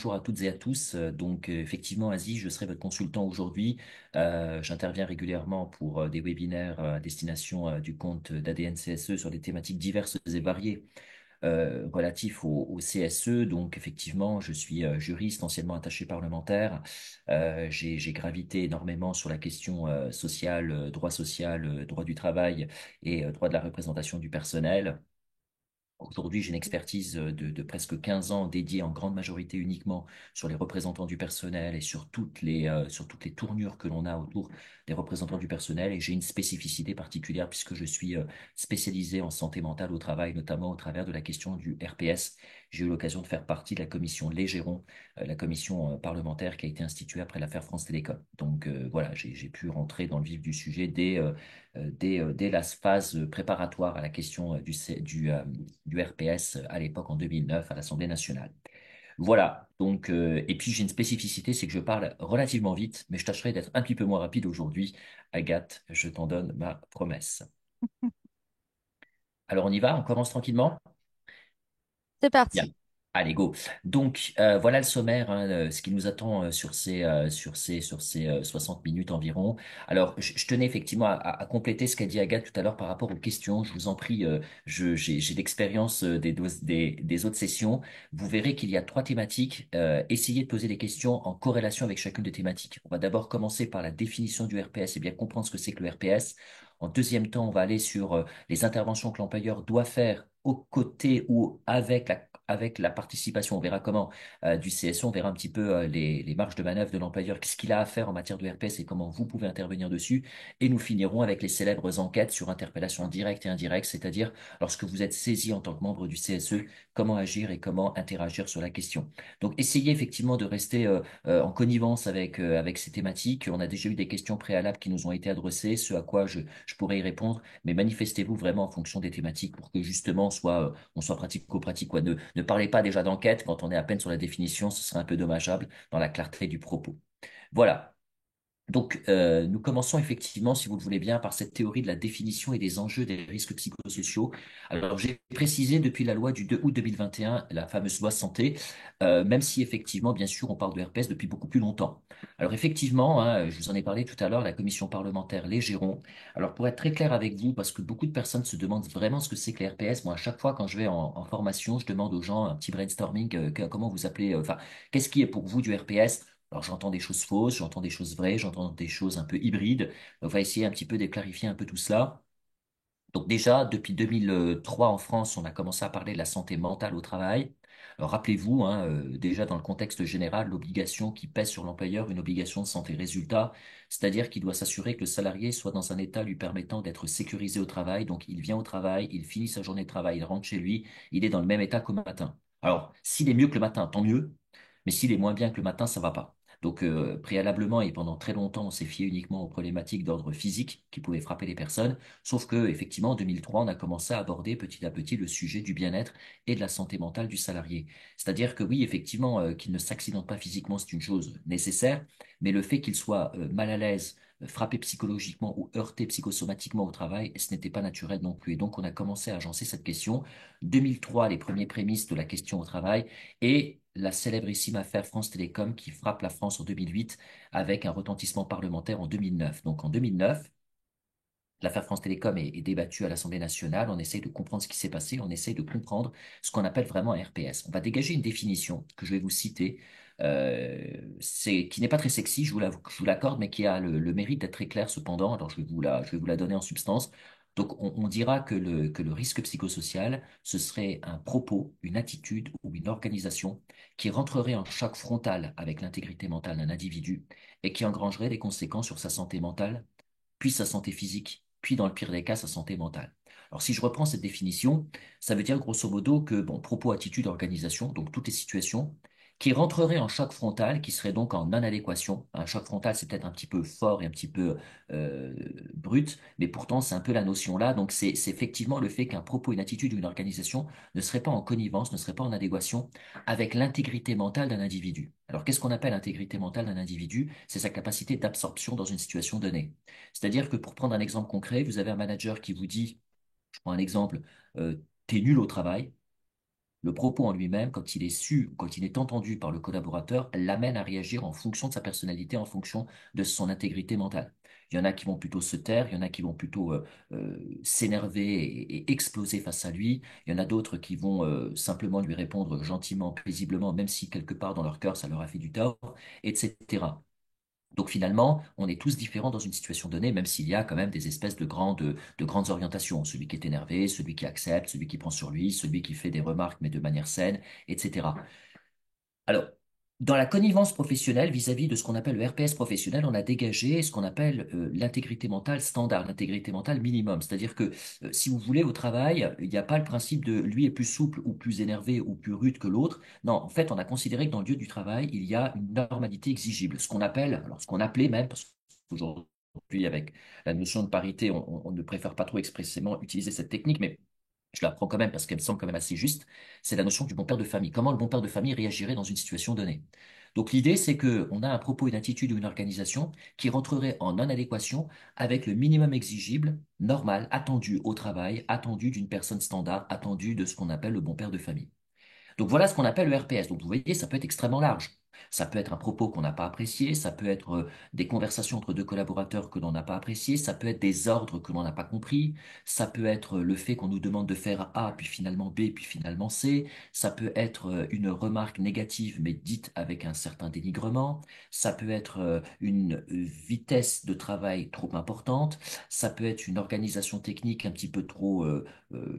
Bonjour à toutes et à tous. Effectivement, Aziz, je serai votre consultant aujourd'hui. J'interviens régulièrement pour des webinaires à destination du compte d'ADN CSE sur des thématiques diverses et variées relatifs au CSE. Donc, effectivement, je suis juriste, anciennement attaché parlementaire. J'ai gravité énormément sur la question sociale, droit social, droit du travail et droit de la représentation du personnel. Aujourd'hui, j'ai une expertise de presque 15 ans dédiée en grande majorité uniquement sur les représentants du personnel et sur toutes les tournures que l'on a autour des représentants du personnel. Et j'ai une spécificité particulière puisque je suis spécialisé en santé mentale au travail, notamment au travers de la question du RPS. J'ai eu l'occasion de faire partie de la commission Légéron, la commission parlementaire qui a été instituée après l'affaire France Télécom. Voilà, j'ai pu rentrer dans le vif du sujet dès la phase préparatoire à la question du RPS à l'époque en 2009 à l'Assemblée nationale. Voilà, et puis j'ai une spécificité, c'est que je parle relativement vite, mais je tâcherai d'être un petit peu moins rapide aujourd'hui. Agathe, je t'en donne ma promesse. Alors on y va, on commence tranquillement? C'est Bien. parti. Allez, go. Voilà le sommaire, hein, ce qui nous attend sur ces 60 minutes environ. Alors, je tenais effectivement à compléter ce qu'a dit Agathe tout à l'heure par rapport aux questions. Je vous en prie, j'ai l'expérience des autres sessions. Vous verrez qu'il y a trois thématiques. Essayez de poser des questions en corrélation avec chacune des thématiques. On va d'abord commencer par la définition du RPS et bien comprendre ce que c'est que le RPS. En deuxième temps, on va aller sur les interventions que l'employeur doit faire aux côtés ou avec la participation, on verra comment, du CSE, on verra un petit peu les marges de manœuvre de l'employeur, qu'est-ce qu'il a à faire en matière de RPS et comment vous pouvez intervenir dessus. Et nous finirons avec les célèbres enquêtes sur interpellation directe et indirecte, c'est-à-dire lorsque vous êtes saisi en tant que membre du CSE, comment agir et comment interagir sur la question. Donc essayez effectivement de rester en connivence avec ces thématiques. On a déjà eu des questions préalables qui nous ont été adressées, ce à quoi je pourrais y répondre, mais manifestez-vous vraiment en fonction des thématiques pour que justement on soit pratico-pratique, quoi. Ne parlez pas déjà d'enquête quand on est à peine sur la définition, ce serait un peu dommageable dans la clarté du propos. Voilà. Nous commençons effectivement, si vous le voulez bien, par cette théorie de la définition et des enjeux des risques psychosociaux. Alors, j'ai précisé depuis la loi du 2 août 2021, la fameuse loi santé, même si effectivement, bien sûr, on parle de RPS depuis beaucoup plus longtemps. Alors, effectivement, hein, je vous en ai parlé tout à l'heure, la commission parlementaire Les Gérons. Alors, pour être très clair avec vous, parce que beaucoup de personnes se demandent vraiment ce que c'est que les RPS, moi, à chaque fois, quand je vais en formation, je demande aux gens un petit brainstorming, comment vous appelez, enfin, qu'est-ce qui est pour vous du RPS? Alors j'entends des choses fausses, j'entends des choses vraies, j'entends des choses un peu hybrides. On va essayer un petit peu de clarifier un peu tout cela. Donc déjà, depuis 2003 en France, on a commencé à parler de la santé mentale au travail. Alors rappelez-vous, hein, déjà dans le contexte général, l'obligation qui pèse sur l'employeur, une obligation de santé résultat, c'est-à-dire qu'il doit s'assurer que le salarié soit dans un état lui permettant d'être sécurisé au travail. Donc il vient au travail, il finit sa journée de travail, il rentre chez lui, il est dans le même état qu'au matin. Alors s'il est mieux que le matin, tant mieux, mais s'il est moins bien que le matin, ça va pas. Préalablement et pendant très longtemps, on s'est fié uniquement aux problématiques d'ordre physique qui pouvaient frapper les personnes. Sauf que, effectivement, en 2003, on a commencé à aborder petit à petit le sujet du bien-être et de la santé mentale du salarié. C'est-à-dire que oui, effectivement, qu'il ne s'accidente pas physiquement, c'est une chose nécessaire, mais le fait qu'il soit mal à l'aise, frappé psychologiquement ou heurté psychosomatiquement au travail, ce n'était pas naturel non plus. Et donc, on a commencé à agencer cette question. 2003, les premiers prémices de la question au travail et la célébrissime affaire France Télécom qui frappe la France en 2008 avec un retentissement parlementaire en 2009. Donc en 2009, l'affaire France Télécom est débattue à l'Assemblée nationale. On essaye de comprendre ce qui s'est passé. On essaye de comprendre ce qu'on appelle vraiment un RPS. On va dégager une définition que je vais vous citer, qui n'est pas très sexy, je vous l'accorde, mais qui a le mérite d'être très clair cependant. Alors je vais vous la donner en substance. Donc on dira que le risque psychosocial, ce serait un propos, une attitude ou une organisation qui rentrerait en choc frontal avec l'intégrité mentale d'un individu et qui engrangerait des conséquences sur sa santé mentale puis sa santé physique, puis dans le pire des cas, sa santé mentale. Alors si je reprends cette définition, ça veut dire grosso modo que, bon, propos, attitude, organisation, donc toutes les situations qui rentreraient en choc frontal, qui seraient donc en non-adéquation. Un choc frontal, c'est peut-être un petit peu fort et un petit peu euh, brut, mais pourtant c'est un peu la notion là. Donc c'est effectivement le fait qu'un propos, une attitude ou une organisation ne serait pas en connivence, ne serait pas en adéquation avec l'intégrité mentale d'un individu. Alors qu'est-ce qu'on appelle l'intégrité mentale d'un individu? C'est sa capacité d'absorption dans une situation donnée. C'est-à-dire que pour prendre un exemple concret, vous avez un manager qui vous dit, je prends un exemple, t'es nul au travail. Le propos en lui-même, quand il est su, quand il est entendu par le collaborateur, l'amène à réagir en fonction de sa personnalité, en fonction de son intégrité mentale. Il y en a qui vont plutôt se taire, il y en a qui vont plutôt s'énerver et exploser face à lui. Il y en a d'autres qui vont simplement lui répondre gentiment, paisiblement, même si quelque part dans leur cœur ça leur a fait du tort, etc. Donc finalement, on est tous différents dans une situation donnée, même s'il y a quand même des espèces de grandes orientations. Celui qui est énervé, celui qui accepte, celui qui prend sur lui, celui qui fait des remarques mais de manière saine, etc. Alors, dans la connivence professionnelle, vis-à-vis de ce qu'on appelle le RPS professionnel, on a dégagé ce qu'on appelle l'intégrité mentale standard, l'intégrité mentale minimum. C'est-à-dire que si vous voulez, au travail, il n'y a pas le principe de lui est plus souple ou plus énervé ou plus rude que l'autre. Non, en fait, on a considéré que dans le lieu du travail, il y a une normalité exigible. Ce qu'on appelle, alors ce qu'on appelait même, parce qu'aujourd'hui, avec la notion de parité, on ne préfère pas trop expressément utiliser cette technique, mais je la prends quand même parce qu'elle me semble quand même assez juste, c'est la notion du bon père de famille. Comment le bon père de famille réagirait dans une situation donnée? Donc l'idée, c'est que on a un propos, une attitude ou une organisation qui rentrerait en non-adéquation avec le minimum exigible, normal, attendu au travail, attendu d'une personne standard, attendu de ce qu'on appelle le bon père de famille. Donc voilà ce qu'on appelle le RPS. Donc vous voyez, ça peut être extrêmement large. Ça peut être un propos qu'on n'a pas apprécié, ça peut être des conversations entre deux collaborateurs que l'on n'a pas apprécié, ça peut être des ordres que l'on n'a pas compris, ça peut être le fait qu'on nous demande de faire A, puis finalement B, puis finalement C, ça peut être une remarque négative mais dite avec un certain dénigrement, ça peut être une vitesse de travail trop importante, ça peut être une organisation technique un petit peu trop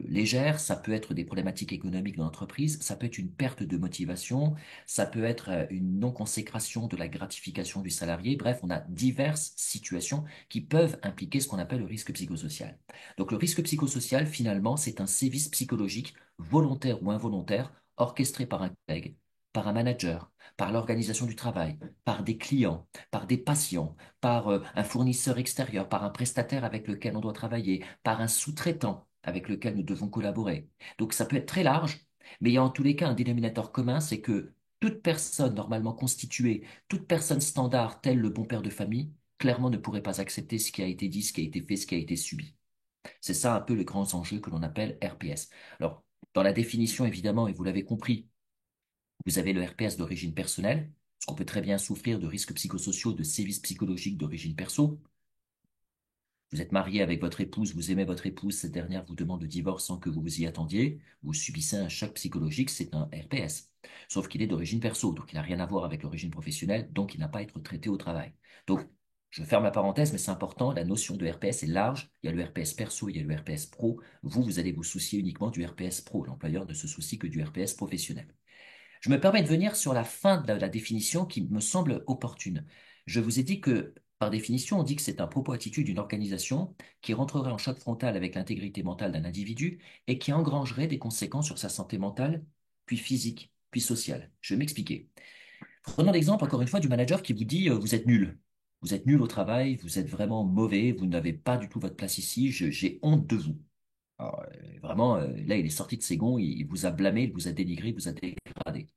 légère, ça peut être des problématiques économiques dans l'entreprise, ça peut être une perte de motivation, ça peut être une non-consécration de la gratification du salarié. Bref, on a diverses situations qui peuvent impliquer ce qu'on appelle le risque psychosocial. Donc le risque psychosocial, finalement, c'est un sévice psychologique volontaire ou involontaire orchestré par un collègue, par un manager, par l'organisation du travail, par des clients, par des patients, par un fournisseur extérieur, par un prestataire avec lequel on doit travailler, par un sous-traitant avec lequel nous devons collaborer. Donc ça peut être très large, mais il y a en tous les cas un dénominateur commun, c'est que toute personne normalement constituée, toute personne standard, tel le bon père de famille, clairement ne pourrait pas accepter ce qui a été dit, ce qui a été fait, ce qui a été subi. C'est ça un peu les grands enjeux que l'on appelle RPS. Alors, dans la définition, évidemment, et vous l'avez compris, vous avez le RPS d'origine personnelle, parce qu'on peut très bien souffrir de risques psychosociaux, de sévices psychologiques d'origine perso. Vous êtes marié avec votre épouse, vous aimez votre épouse, cette dernière vous demande le divorce sans que vous vous y attendiez, vous subissez un choc psychologique, c'est un RPS. Sauf qu'il est d'origine perso, donc il n'a rien à voir avec l'origine professionnelle, donc il n'a pas à être traité au travail. Donc, je ferme la parenthèse, mais c'est important, la notion de RPS est large, il y a le RPS perso, il y a le RPS pro. Vous allez vous soucier uniquement du RPS pro, l'employeur ne se soucie que du RPS professionnel. Je me permets de venir sur la fin de la définition qui me semble opportune. Je vous ai dit que, par définition, on dit que c'est un propos-attitude d'une organisation qui rentrerait en choc frontal avec l'intégrité mentale d'un individu et qui engrangerait des conséquences sur sa santé mentale, puis physique, puis sociale. Je vais m'expliquer. Prenons l'exemple, encore une fois, du manager qui vous dit vous êtes nul. Vous êtes nul au travail, vous êtes vraiment mauvais, vous n'avez pas du tout votre place ici, j'ai honte de vous. Alors, vraiment, là, il est sorti de ses gonds, il vous a blâmé, il vous a dénigré, il vous a dégradé.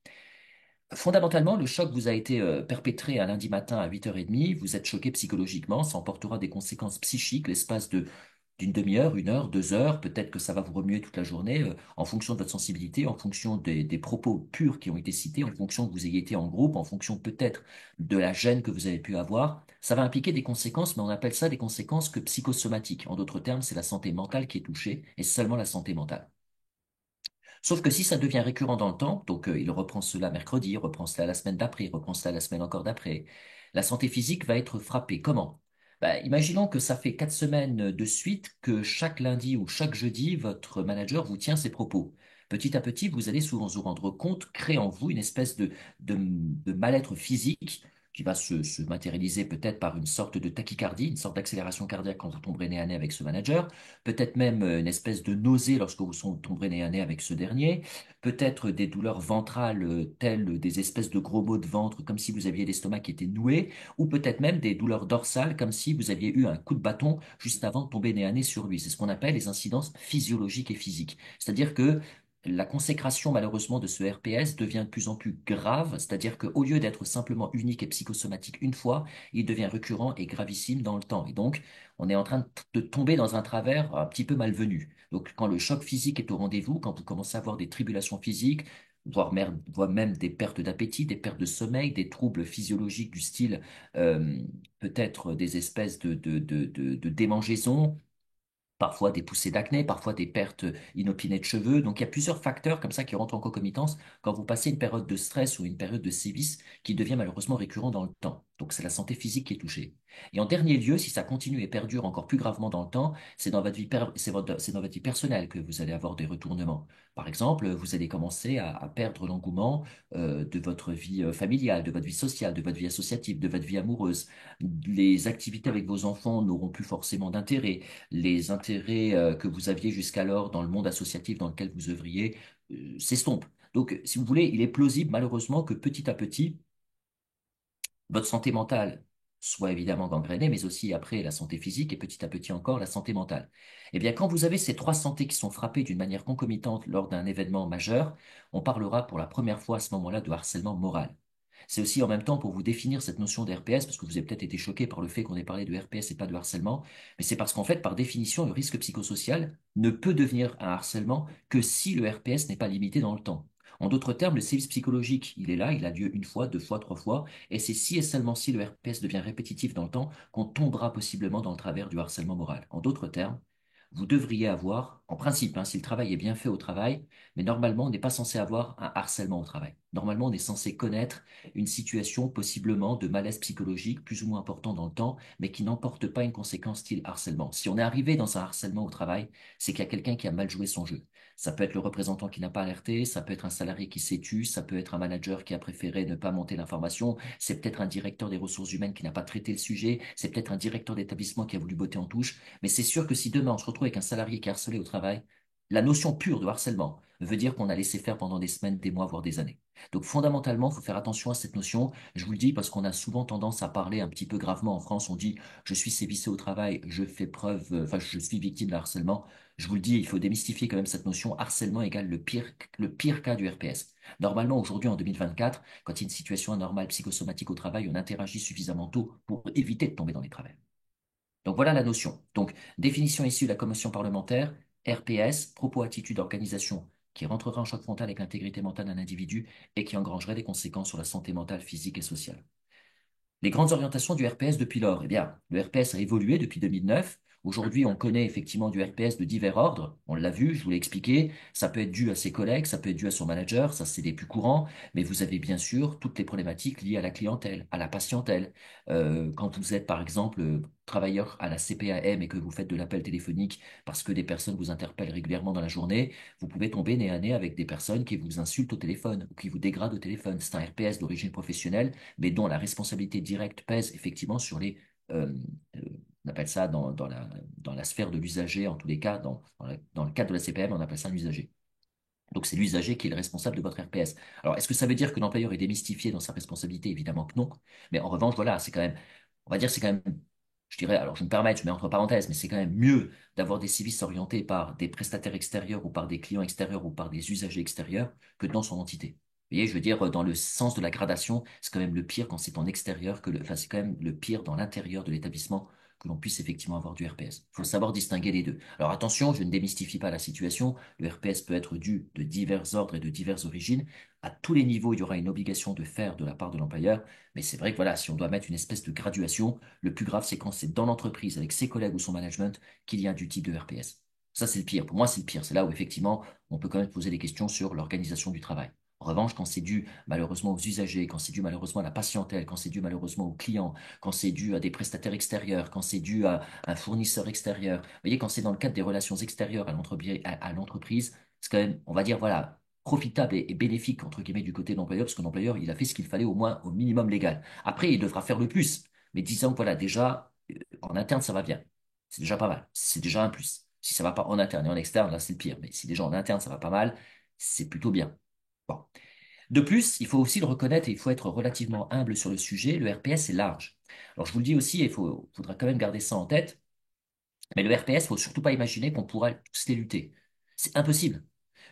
Fondamentalement, le choc vous a été perpétré un lundi matin à 8h30. Vous êtes choqué psychologiquement. Ça emportera des conséquences psychiques l'espace d'une demi-heure, 1 heure, 2 heures. Peut-être que ça va vous remuer toute la journée en fonction de votre sensibilité, en fonction des propos purs qui ont été cités, en fonction que vous ayez été en groupe, en fonction peut-être de la gêne que vous avez pu avoir. Ça va impliquer des conséquences, mais on appelle ça des conséquences que psychosomatiques. En d'autres termes, c'est la santé mentale qui est touchée et seulement la santé mentale. Sauf que si ça devient récurrent dans le temps, donc il reprend cela mercredi, il reprend cela la semaine d'après, il reprend cela la semaine encore d'après, la santé physique va être frappée. Comment? Bah, imaginons que ça fait 4 semaines de suite que chaque lundi ou chaque jeudi, votre manager vous tient ses propos. Petit à petit, vous allez souvent vous rendre compte, créer en vous une espèce de mal-être physique qui va se matérialiser peut-être par une sorte de tachycardie, une sorte d'accélération cardiaque quand vous tomberez nez à nez avec ce manager, peut-être même une espèce de nausée lorsque vous tomberez nez à nez avec ce dernier, peut-être des douleurs ventrales telles des espèces de gros maux de ventre comme si vous aviez l'estomac qui était noué, ou peut-être même des douleurs dorsales comme si vous aviez eu un coup de bâton juste avant de tomber nez à nez sur lui. C'est ce qu'on appelle les incidences physiologiques et physiques. C'est-à-dire que la consécration malheureusement de ce RPS devient de plus en plus grave, c'est-à-dire qu'au lieu d'être simplement unique et psychosomatique une fois, il devient récurrent et gravissime dans le temps. Et donc, on est en train de tomber dans un travers un petit peu malvenu. Donc, quand le choc physique est au rendez-vous, quand vous commencez à avoir des tribulations physiques, voire même des pertes d'appétit, des pertes de sommeil, des troubles physiologiques du style euh, peut-être des espèces de démangeaisons, parfois des poussées d'acné, parfois des pertes inopinées de cheveux. Donc il y a plusieurs facteurs comme ça qui rentrent en concomitance quand vous passez une période de stress ou une période de sévice qui devient malheureusement récurrent dans le temps. Donc c'est la santé physique qui est touchée. Et en dernier lieu, si ça continue et perdure encore plus gravement dans le temps, c'est dans votre vie, c'est dans votre vie personnelle que vous allez avoir des retournements. Par exemple, vous allez commencer à perdre l'engouement de votre vie familiale, de votre vie sociale, de votre vie associative, de votre vie amoureuse. Les activités avec vos enfants n'auront plus forcément d'intérêt, les intérêts que vous aviez jusqu'alors dans le monde associatif dans lequel vous œuvriez s'estompent. Donc, si vous voulez, il est plausible malheureusement que petit à petit, votre santé mentale soit évidemment gangrénée, mais aussi après la santé physique et petit à petit encore la santé mentale. Eh bien, quand vous avez ces trois santé qui sont frappées d'une manière concomitante lors d'un événement majeur, on parlera pour la première fois à ce moment-là de harcèlement moral. C'est aussi en même temps pour vous définir cette notion de RPS, parce que vous avez peut-être été choqué par le fait qu'on ait parlé de RPS et pas de harcèlement, mais c'est parce qu'en fait, par définition, le risque psychosocial ne peut devenir un harcèlement que si le RPS n'est pas limité dans le temps. En d'autres termes, le sévice psychologique, il est là, il a lieu une fois, deux fois, trois fois, et c'est si et seulement si le RPS devient répétitif dans le temps qu'on tombera possiblement dans le travers du harcèlement moral. En d'autres termes, vous devriez avoir, en principe, hein, si le travail est bien fait au travail, mais normalement, on n'est pas censé avoir un harcèlement au travail. Normalement, on est censé connaître une situation possiblement de malaise psychologique plus ou moins important dans le temps, mais qui n'emporte pas une conséquence style harcèlement. Si on est arrivé dans un harcèlement au travail, c'est qu'il y a quelqu'un qui a mal joué son jeu. Ça peut être le représentant qui n'a pas alerté, ça peut être un salarié qui s'est tu, ça peut être un manager qui a préféré ne pas monter l'information, c'est peut-être un directeur des ressources humaines qui n'a pas traité le sujet, c'est peut-être un directeur d'établissement qui a voulu botter en touche, mais c'est sûr que si demain on se retrouve avec un salarié qui est harcelé au travail, la notion pure de harcèlement veut dire qu'on a laissé faire pendant des semaines, des mois, voire des années. Donc fondamentalement, il faut faire attention à cette notion. Je vous le dis parce qu'on a souvent tendance à parler un petit peu gravement en France. On dit, je suis sévissé au travail, je fais preuve, enfin, je suis victime de harcèlement. Je vous le dis, il faut démystifier quand même cette notion. Harcèlement égale le pire cas du RPS. Normalement, aujourd'hui, en 2024, quand il y a une situation anormale psychosomatique au travail, on interagit suffisamment tôt pour éviter de tomber dans les travers. Donc voilà la notion. Donc, définition issue de la commission parlementaire, RPS, propos, attitude, organisation, qui rentrera en choc frontal avec l'intégrité mentale d'un individu et qui engrangerait des conséquences sur la santé mentale, physique et sociale. Les grandes orientations du RPS depuis lors. Eh bien, le RPS a évolué depuis 2009. Aujourd'hui, on connaît effectivement du RPS de divers ordres. On l'a vu, je vous l'ai expliqué. Ça peut être dû à ses collègues, ça peut être dû à son manager, ça c'est les plus courants. Mais vous avez bien sûr toutes les problématiques liées à la clientèle, à la patientèle. Quand vous êtes par exemple travailleur à la CPAM et que vous faites de l'appel téléphonique parce que des personnes vous interpellent régulièrement dans la journée, vous pouvez tomber nez à nez avec des personnes qui vous insultent au téléphone ou qui vous dégradent au téléphone. C'est un RPS d'origine professionnelle mais dont la responsabilité directe pèse effectivement sur les, euh, euh, on appelle ça dans la sphère de l'usager, en tous les cas, dans le cadre de la CPM, on appelle ça un usager. Donc c'est l'usager qui est le responsable de votre RPS. Alors est-ce que ça veut dire que l'employeur est démystifié dans sa responsabilité? Évidemment que non. Mais en revanche, voilà, c'est quand même, on va dire, c'est quand même, je dirais, alors je me permets, je mets entre parenthèses, mais c'est quand même mieux d'avoir des services orientés par des prestataires extérieurs ou par des clients extérieurs ou par des usagers extérieurs que dans son entité. Vous voyez, je veux dire, dans le sens de la gradation, c'est quand même le pire quand c'est en extérieur enfin, c'est quand même le pire dans l'intérieur de l'établissement que l'on puisse effectivement avoir du RPS. Il faut savoir distinguer les deux. Alors attention, je ne démystifie pas la situation. Le RPS peut être dû de divers ordres et de diverses origines. À tous les niveaux, il y aura une obligation de faire de la part de l'employeur. Mais c'est vrai que voilà, si on doit mettre une espèce de graduation, le plus grave, c'est quand c'est dans l'entreprise, avec ses collègues ou son management, qu'il y a du type de RPS. Ça, c'est le pire. Pour moi, c'est le pire. C'est là où, effectivement, on peut quand même poser des questions sur l'organisation du travail. En revanche, quand c'est dû malheureusement aux usagers, quand c'est dû malheureusement à la patientèle, quand c'est dû malheureusement aux clients, quand c'est dû à des prestataires extérieurs, quand c'est dû à un fournisseur extérieur, vous voyez, quand c'est dans le cadre des relations extérieures à l'entreprise, c'est quand même, on va dire, voilà, profitable et bénéfique, entre guillemets, du côté de l'employeur, parce que l'employeur, il a fait ce qu'il fallait au moins au minimum légal. Après, il devra faire le plus. Mais disons que voilà, déjà, en interne, ça va bien. C'est déjà pas mal. C'est déjà un plus. Si ça va pas en interne et en externe, là, c'est le pire. Mais si déjà en interne, ça va pas mal, c'est plutôt bien. Bon. De plus, il faut aussi le reconnaître et il faut être relativement humble sur le sujet, le RPS est large. Alors je vous le dis aussi, faudra quand même garder ça en tête, mais le RPS, faut surtout pas imaginer qu'on pourra tous les lutter. C'est impossible.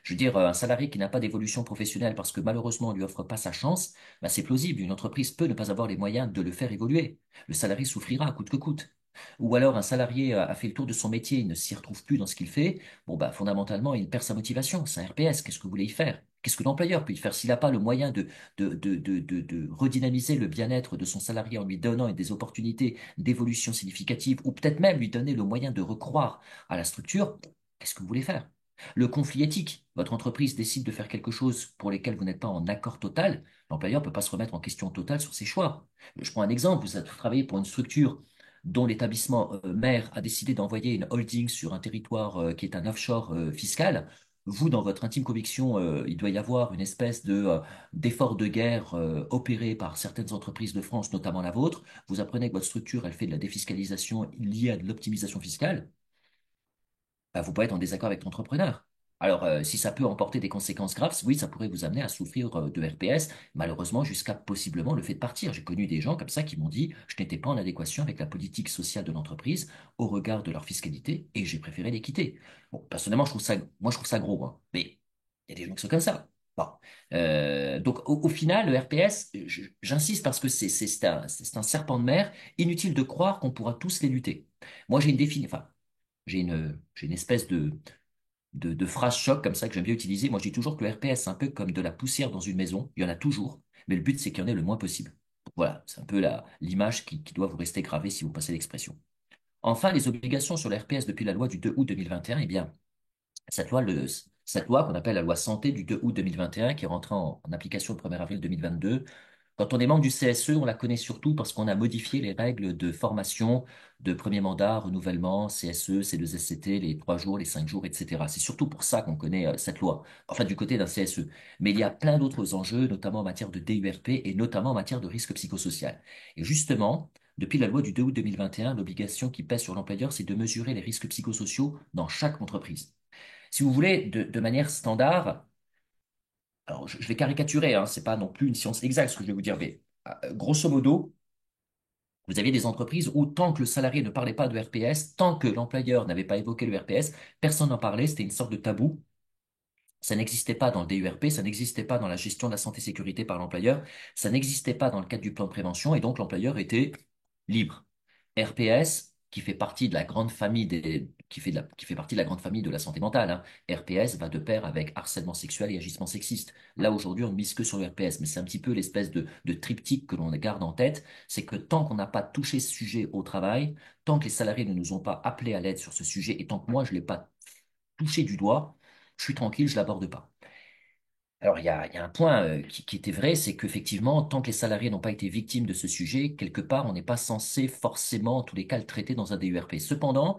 Je veux dire, un salarié qui n'a pas d'évolution professionnelle parce que malheureusement on lui offre pas sa chance, bah, c'est plausible. Une entreprise peut ne pas avoir les moyens de le faire évoluer. Le salarié souffrira coûte que coûte. Ou alors un salarié a fait le tour de son métier, il ne s'y retrouve plus dans ce qu'il fait. Bon, bah, fondamentalement, il perd sa motivation. C'est un RPS. Qu'est-ce que vous voulez y faire? Qu'est-ce que l'employeur peut y faire s'il n'a pas le moyen de redynamiser le bien-être de son salarié en lui donnant des opportunités d'évolution significative ou peut-être même lui donner le moyen de recroire à la structure? Qu'est-ce que vous voulez faire? Le conflit éthique. Votre entreprise décide de faire quelque chose pour lequel vous n'êtes pas en accord total. L'employeur ne peut pas se remettre en question totale sur ses choix. Je prends un exemple. Vous travaillez pour une structure dont l'établissement mère a décidé d'envoyer une holding sur un territoire qui est un offshore fiscal. Vous, dans votre intime conviction, il doit y avoir une espèce d'effort de guerre opéré par certaines entreprises de France, notamment la vôtre. Vous apprenez que votre structure, elle fait de la défiscalisation liée à de l'optimisation fiscale. Bah, vous pouvez être en désaccord avec l'entrepreneur. Alors, si ça peut emporter des conséquences graves, oui, ça pourrait vous amener à souffrir de RPS, malheureusement, jusqu'à possiblement le fait de partir. J'ai connu des gens comme ça qui m'ont dit, je n'étais pas en adéquation avec la politique sociale de l'entreprise au regard de leur fiscalité et j'ai préféré les quitter. Bon, personnellement, je trouve ça gros, hein. Mais il y a des gens qui sont comme ça. Bon. Donc, au final, le RPS, j'insiste parce que c'est un serpent de mer. Inutile de croire qu'on pourra tous les lutter. Moi, j'ai une définition. Enfin, j'ai une espèce de phrase choc comme ça que j'aime bien utiliser. Moi, je dis toujours que le RPS, c'est un peu comme de la poussière dans une maison. Il y en a toujours, mais le but, c'est qu'il y en ait le moins possible. Voilà, c'est un peu l'image qui doit vous rester gravée si vous passez l'expression. Enfin, les obligations sur le RPS depuis la loi du 2 août 2021, eh bien, cette loi qu'on appelle la loi santé du 2 août 2021, qui est rentrée en application le 1er avril 2022, quand on est membre du CSE, on la connaît surtout parce qu'on a modifié les règles de formation, de premier mandat, renouvellement, CSE, C2SCT, les 3 jours, les 5 jours, etc. C'est surtout pour ça qu'on connaît cette loi, enfin du côté d'un CSE. Mais il y a plein d'autres enjeux, notamment en matière de DURP et notamment en matière de risque psychosocial. Et justement, depuis la loi du 2 août 2021, l'obligation qui pèse sur l'employeur, c'est de mesurer les risques psychosociaux dans chaque entreprise. Si vous voulez, de manière standard, alors je vais caricaturer, hein, c'est pas non plus une science exacte ce que je vais vous dire, mais grosso modo, vous aviez des entreprises où tant que le salarié ne parlait pas de RPS, tant que l'employeur n'avait pas évoqué le RPS, personne n'en parlait, c'était une sorte de tabou. Ça n'existait pas dans le DURP, ça n'existait pas dans la gestion de la santé-sécurité par l'employeur, ça n'existait pas dans le cadre du plan de prévention, et donc l'employeur était libre. RPS, qui fait partie de la grande famille qui fait partie de la grande famille de la santé mentale, hein. RPS va de pair avec harcèlement sexuel et agissement sexiste. Là, aujourd'hui, on ne mise que sur le RPS, mais c'est un petit peu l'espèce de triptyque que l'on garde en tête, c'est que tant qu'on n'a pas touché ce sujet au travail, tant que les salariés ne nous ont pas appelés à l'aide sur ce sujet, et tant que moi, je ne l'ai pas touché du doigt, je suis tranquille, je l'aborde pas. Alors, il y a un point qui était vrai, c'est qu'effectivement, tant que les salariés n'ont pas été victimes de ce sujet, quelque part, on n'est pas censé forcément, en tous les cas, le traiter dans un DURP. Cependant,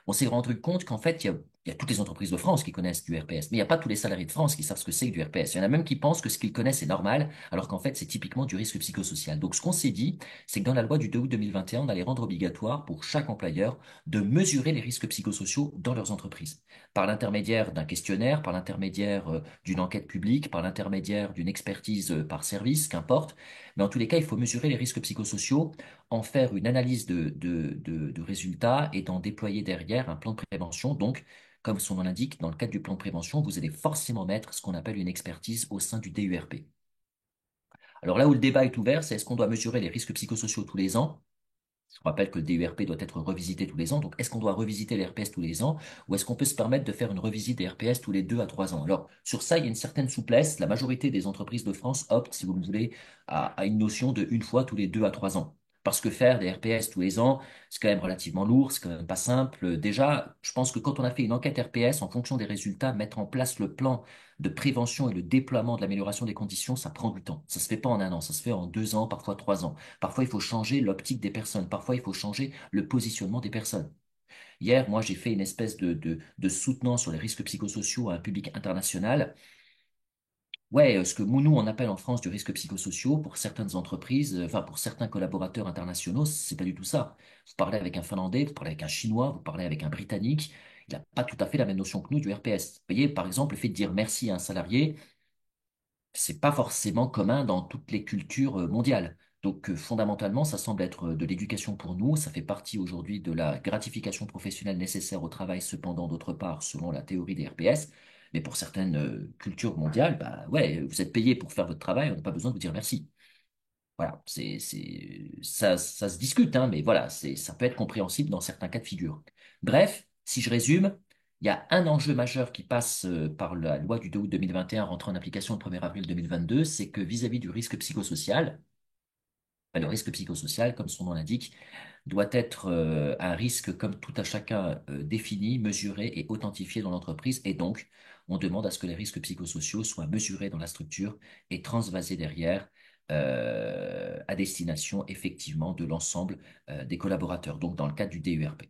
on s'est rendu compte qu'en fait, il y a toutes les entreprises de France qui connaissent du RPS, mais il n'y a pas tous les salariés de France qui savent ce que c'est que du RPS. Il y en a même qui pensent que ce qu'ils connaissent est normal, alors qu'en fait, c'est typiquement du risque psychosocial. Donc, ce qu'on s'est dit, c'est que dans la loi du 2 août 2021, on allait rendre obligatoire pour chaque employeur de mesurer les risques psychosociaux dans leurs entreprises, par l'intermédiaire d'un questionnaire, par l'intermédiaire d'une enquête publique, par l'intermédiaire d'une expertise par service, qu'importe. Mais en tous les cas, il faut mesurer les risques psychosociaux, en faire une analyse de résultats et d'en déployer derrière un plan de prévention. Donc, comme son nom l'indique, dans le cadre du plan de prévention, vous allez forcément mettre ce qu'on appelle une expertise au sein du DURP. Alors là où le débat est ouvert, c'est est-ce qu'on doit mesurer les risques psychosociaux tous les ans? Je rappelle que le DURP doit être revisité tous les ans. Donc, est-ce qu'on doit revisiter les RPS tous les ans ou est-ce qu'on peut se permettre de faire une revisite des RPS tous les 2 à 3 ans? Alors, sur ça, il y a une certaine souplesse. La majorité des entreprises de France optent, si vous le voulez, à une notion de une fois tous les 2 à 3 ans. Parce que faire des RPS tous les ans, c'est quand même relativement lourd, c'est quand même pas simple. Déjà, je pense que quand on a fait une enquête RPS, en fonction des résultats, mettre en place le plan de prévention et le déploiement de l'amélioration des conditions, ça prend du temps. Ça se fait pas en un an, ça se fait en 2 ans, parfois 3 ans. Parfois, il faut changer l'optique des personnes. Parfois, il faut changer le positionnement des personnes. Hier, moi, j'ai fait une espèce de soutenant sur les risques psychosociaux à un public international. Ouais, ce que nous, on appelle en France du risque psychosociaux, pour certaines entreprises, enfin, pour certains collaborateurs internationaux, c'est pas du tout ça. Vous parlez avec un Finlandais, vous parlez avec un Chinois, vous parlez avec un Britannique, il n'a pas tout à fait la même notion que nous du RPS. Vous voyez, par exemple, le fait de dire merci à un salarié, c'est pas forcément commun dans toutes les cultures mondiales. Donc fondamentalement, ça semble être de l'éducation pour nous. Ça fait partie aujourd'hui de la gratification professionnelle nécessaire au travail, cependant, d'autre part, selon la théorie des RPS. Mais pour certaines cultures mondiales, bah ouais, vous êtes payé pour faire votre travail, on n'a pas besoin de vous dire merci. Voilà, ça se discute, hein, mais voilà, ça peut être compréhensible dans certains cas de figure. Bref, si je résume, il y a un enjeu majeur qui passe par la loi du 2 août 2021 rentrant en application le 1er avril 2022, c'est que vis-à-vis du risque psychosocial, le risque psychosocial, comme son nom l'indique, doit être un risque comme tout à chacun défini, mesuré et authentifié dans l'entreprise. Et donc, on demande à ce que les risques psychosociaux soient mesurés dans la structure et transvasés derrière à destination effectivement de l'ensemble des collaborateurs, donc dans le cadre du DURP.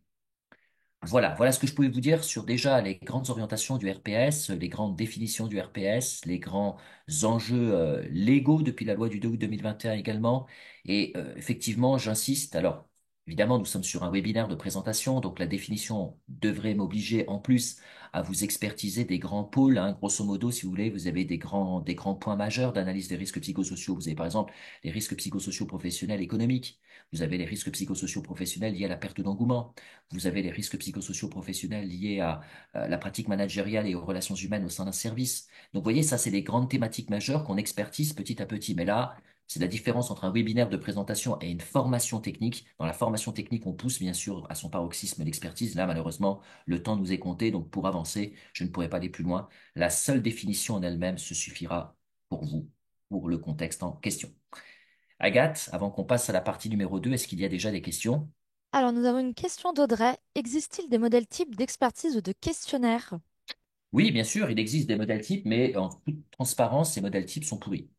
Voilà ce que je pouvais vous dire sur déjà les grandes orientations du RPS, les grandes définitions du RPS, les grands enjeux légaux depuis la loi du 2 août 2021 également. Et effectivement, j'insiste, alors évidemment, nous sommes sur un webinaire de présentation, donc la définition devrait m'obliger en plus à vous expertiser des grands pôles, hein. Grosso modo, si vous voulez, vous avez des grands points majeurs d'analyse des risques psychosociaux. Vous avez par exemple les risques psychosociaux professionnels économiques, vous avez les risques psychosociaux professionnels liés à la perte d'engouement. Vous avez les risques psychosociaux professionnels liés à la pratique managériale et aux relations humaines au sein d'un service. Donc, vous voyez, ça, c'est les grandes thématiques majeures qu'on expertise petit à petit. Mais là, c'est la différence entre un webinaire de présentation et une formation technique. Dans la formation technique, on pousse bien sûr à son paroxysme l'expertise. Là, malheureusement, le temps nous est compté. Donc, pour avancer, je ne pourrai pas aller plus loin. La seule définition en elle-même se suffira pour vous, pour le contexte en question. Agathe, avant qu'on passe à la partie numéro 2, est-ce qu'il y a déjà des questions? Alors, nous avons une question d'Audrey. Existe-t-il des modèles types d'expertise ou de questionnaires? Oui, bien sûr, il existe des modèles types, mais en toute transparence, ces modèles types sont pourris.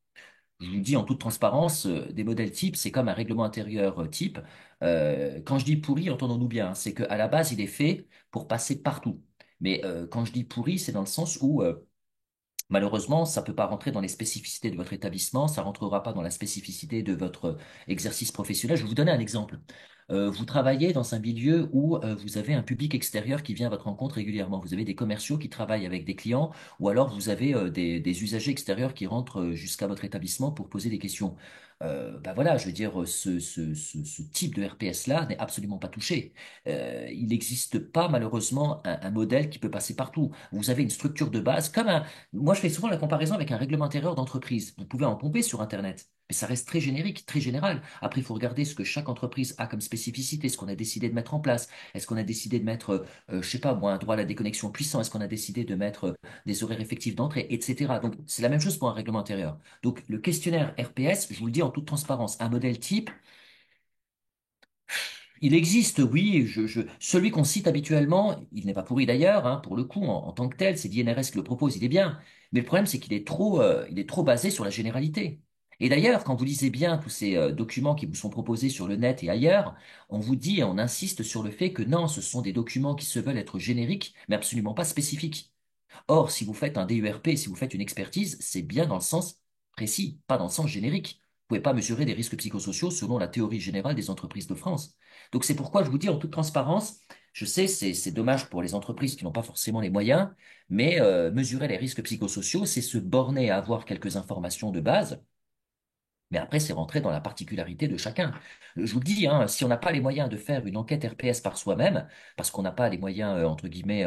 Je vous le dis en toute transparence, des modèles types, c'est comme un règlement intérieur type. Quand je dis pourri, entendons-nous bien, hein, c'est qu'à la base, il est fait pour passer partout. Mais quand je dis pourri, c'est dans le sens où malheureusement, ça peut pas rentrer dans les spécificités de votre établissement, ça rentrera pas dans la spécificité de votre exercice professionnel. Je vais vous donner un exemple. Vous travaillez dans un milieu où vous avez un public extérieur qui vient à votre rencontre régulièrement. Vous avez des commerciaux qui travaillent avec des clients, ou alors vous avez des usagers extérieurs qui rentrent jusqu'à votre établissement pour poser des questions. Bah voilà, je veux dire, ce type de RPS-là n'est absolument pas touché. Il n'existe pas malheureusement un modèle qui peut passer partout. Vous avez une structure de base comme un moi, je fais souvent la comparaison avec un règlement intérieur d'entreprise. Vous pouvez en pomper sur Internet, mais ça reste très générique, très général. Après, il faut regarder ce que chaque entreprise a comme spécificité, ce qu'on a décidé de mettre en place. Est-ce qu'on a décidé de mettre, je sais pas, moi, un droit à la déconnexion puissant? Est-ce qu'on a décidé de mettre des horaires effectifs d'entrée, etc. Donc, c'est la même chose pour un règlement intérieur. Donc, le questionnaire RPS, je vous le dis en toute transparence, un modèle type, il existe, oui, celui qu'on cite habituellement, il n'est pas pourri d'ailleurs, hein, pour le coup, en tant que tel, c'est l'INRS qui le propose, il est bien. Mais le problème, c'est il est trop basé sur la généralité. Et d'ailleurs, quand vous lisez bien tous ces documents qui vous sont proposés sur le net et ailleurs, on vous dit et on insiste sur le fait que non, ce sont des documents qui se veulent être génériques, mais absolument pas spécifiques. Or, si vous faites un DURP, si vous faites une expertise, c'est bien dans le sens précis, pas dans le sens générique. Vous pouvez pas mesurer des risques psychosociaux selon la théorie générale des entreprises de France. Donc c'est pourquoi je vous dis en toute transparence, je sais, c'est dommage pour les entreprises qui n'ont pas forcément les moyens, mais mesurer les risques psychosociaux, c'est se borner à avoir quelques informations de base, mais après, c'est rentrer dans la particularité de chacun. Je vous le dis, hein, si on n'a pas les moyens de faire une enquête RPS par soi-même, parce qu'on n'a pas les moyens, entre guillemets,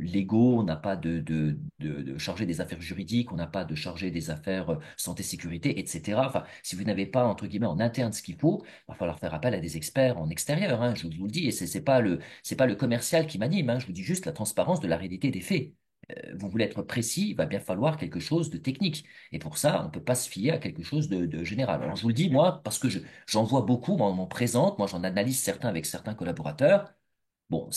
légaux, on n'a pas de charger des affaires juridiques, on n'a pas de charger des affaires santé-sécurité, etc. Enfin, si vous n'avez pas, entre guillemets, en interne ce qu'il faut, il va falloir faire appel à des experts en extérieur, hein, je vous le dis, et c'est pas le commercial qui m'anime, hein, je vous dis juste la transparence de la réalité des faits. Vous voulez être précis, il va bien falloir quelque chose de technique. Et pour ça, on ne peut pas se fier à quelque chose de général. Alors, je vous le dis, moi, parce que j'en vois beaucoup, moi, on m'en présente, moi, j'en analyse certains avec certains collaborateurs. Bon,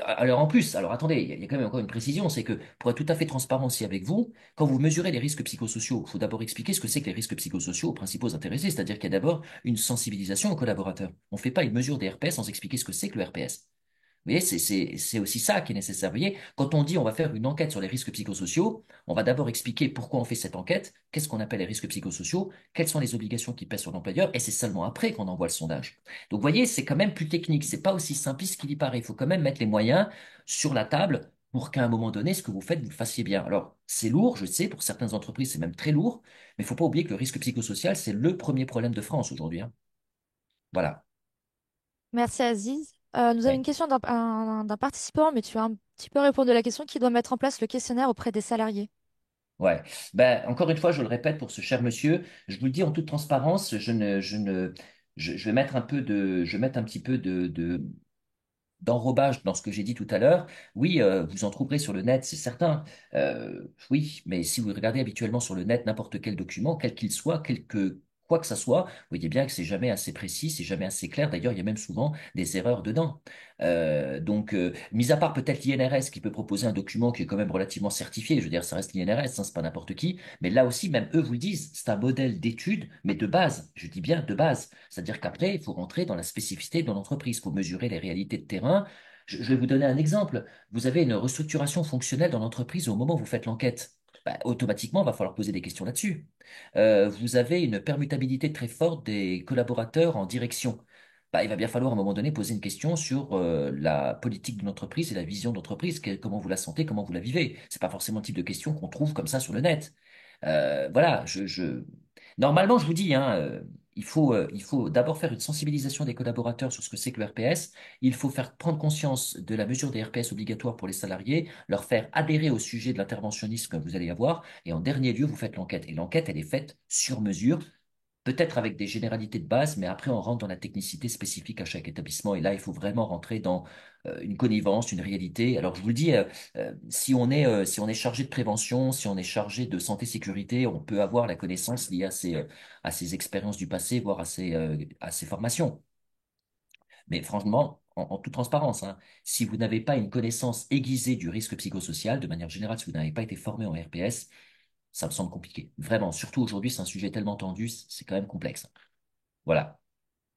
alors en plus, alors attendez, il y a quand même encore une précision, c'est que pour être tout à fait transparent aussi avec vous, quand vous mesurez les risques psychosociaux, il faut d'abord expliquer ce que c'est que les risques psychosociaux aux principaux intéressés, c'est-à-dire qu'il y a d'abord une sensibilisation aux collaborateurs. On ne fait pas une mesure des RPS sans expliquer ce que c'est que le RPS. Vous voyez, c'est aussi ça qui est nécessaire. Vous voyez, quand on dit on va faire une enquête sur les risques psychosociaux, on va d'abord expliquer pourquoi on fait cette enquête, qu'est-ce qu'on appelle les risques psychosociaux, quelles sont les obligations qui pèsent sur l'employeur, et c'est seulement après qu'on envoie le sondage. Donc, vous voyez, c'est quand même plus technique. C'est pas aussi simpliste qu'il y paraît. Il faut quand même mettre les moyens sur la table pour qu'à un moment donné, ce que vous faites, vous le fassiez bien. Alors, c'est lourd, je sais, pour certaines entreprises, c'est même très lourd, mais il faut pas oublier que le risque psychosocial, c'est le premier problème de France aujourd'hui, hein. Voilà. Merci Aziz. Nous avons une Ouais. question d'un participant, mais tu as un petit peu répondu à la question qui doit mettre en place le questionnaire auprès des salariés. Ouais. Ben, encore une fois, je le répète pour ce cher monsieur, je vous le dis en toute transparence, je vais mettre un peu je vais mettre un petit peu d'enrobage dans ce que j'ai dit tout à l'heure. Oui, vous en trouverez sur le net, c'est certain. Oui, mais si vous regardez habituellement sur le net n'importe quel document, quel qu'il soit, quoi que ça soit, vous voyez bien que c'est jamais assez précis, c'est jamais assez clair. D'ailleurs, il y a même souvent des erreurs dedans. Mis à part peut-être l'INRS qui peut proposer un document qui est quand même relativement certifié, je veux dire, ça reste l'INRS, hein, c'est pas n'importe qui, mais là aussi, même eux vous le disent, c'est un modèle d'étude, mais de base, je dis bien de base. C'est-à-dire qu'après, il faut rentrer dans la spécificité de l'entreprise, il faut mesurer les réalités de terrain. Je vais vous donner un exemple. Vous avez une restructuration fonctionnelle dans l'entreprise au moment où vous faites l'enquête. Bah, automatiquement, il va falloir poser des questions là-dessus. Vous avez une permutabilité très forte des collaborateurs en direction. Bah, il va bien falloir à un moment donné poser une question sur la politique d'une entreprise et la vision d'entreprise, comment vous la sentez, comment vous la vivez. C'est pas forcément le type de question qu'on trouve comme ça sur le net. Voilà, normalement, je vous dis, hein, il faut d'abord faire une sensibilisation des collaborateurs sur ce que c'est que le RPS. Il faut faire prendre conscience de la mesure des RPS obligatoires pour les salariés, leur faire adhérer au sujet de l'interventionnisme que vous allez avoir, et en dernier lieu, vous faites l'enquête. Et l'enquête, elle est faite sur mesure, peut-être avec des généralités de base, mais après, on rentre dans la technicité spécifique à chaque établissement. Et là, il faut vraiment rentrer dans une connivence, une réalité. Alors, je vous le dis, si on est chargé de prévention, si on est chargé de santé-sécurité, on peut avoir la connaissance liée à ces expériences du passé, voire à ces formations. Mais franchement, en toute transparence, hein, si vous n'avez pas une connaissance aiguisée du risque psychosocial, de manière générale, si vous n'avez pas été formé en RPS, ça me semble compliqué. Vraiment, surtout aujourd'hui, c'est un sujet tellement tendu, c'est quand même complexe. Voilà.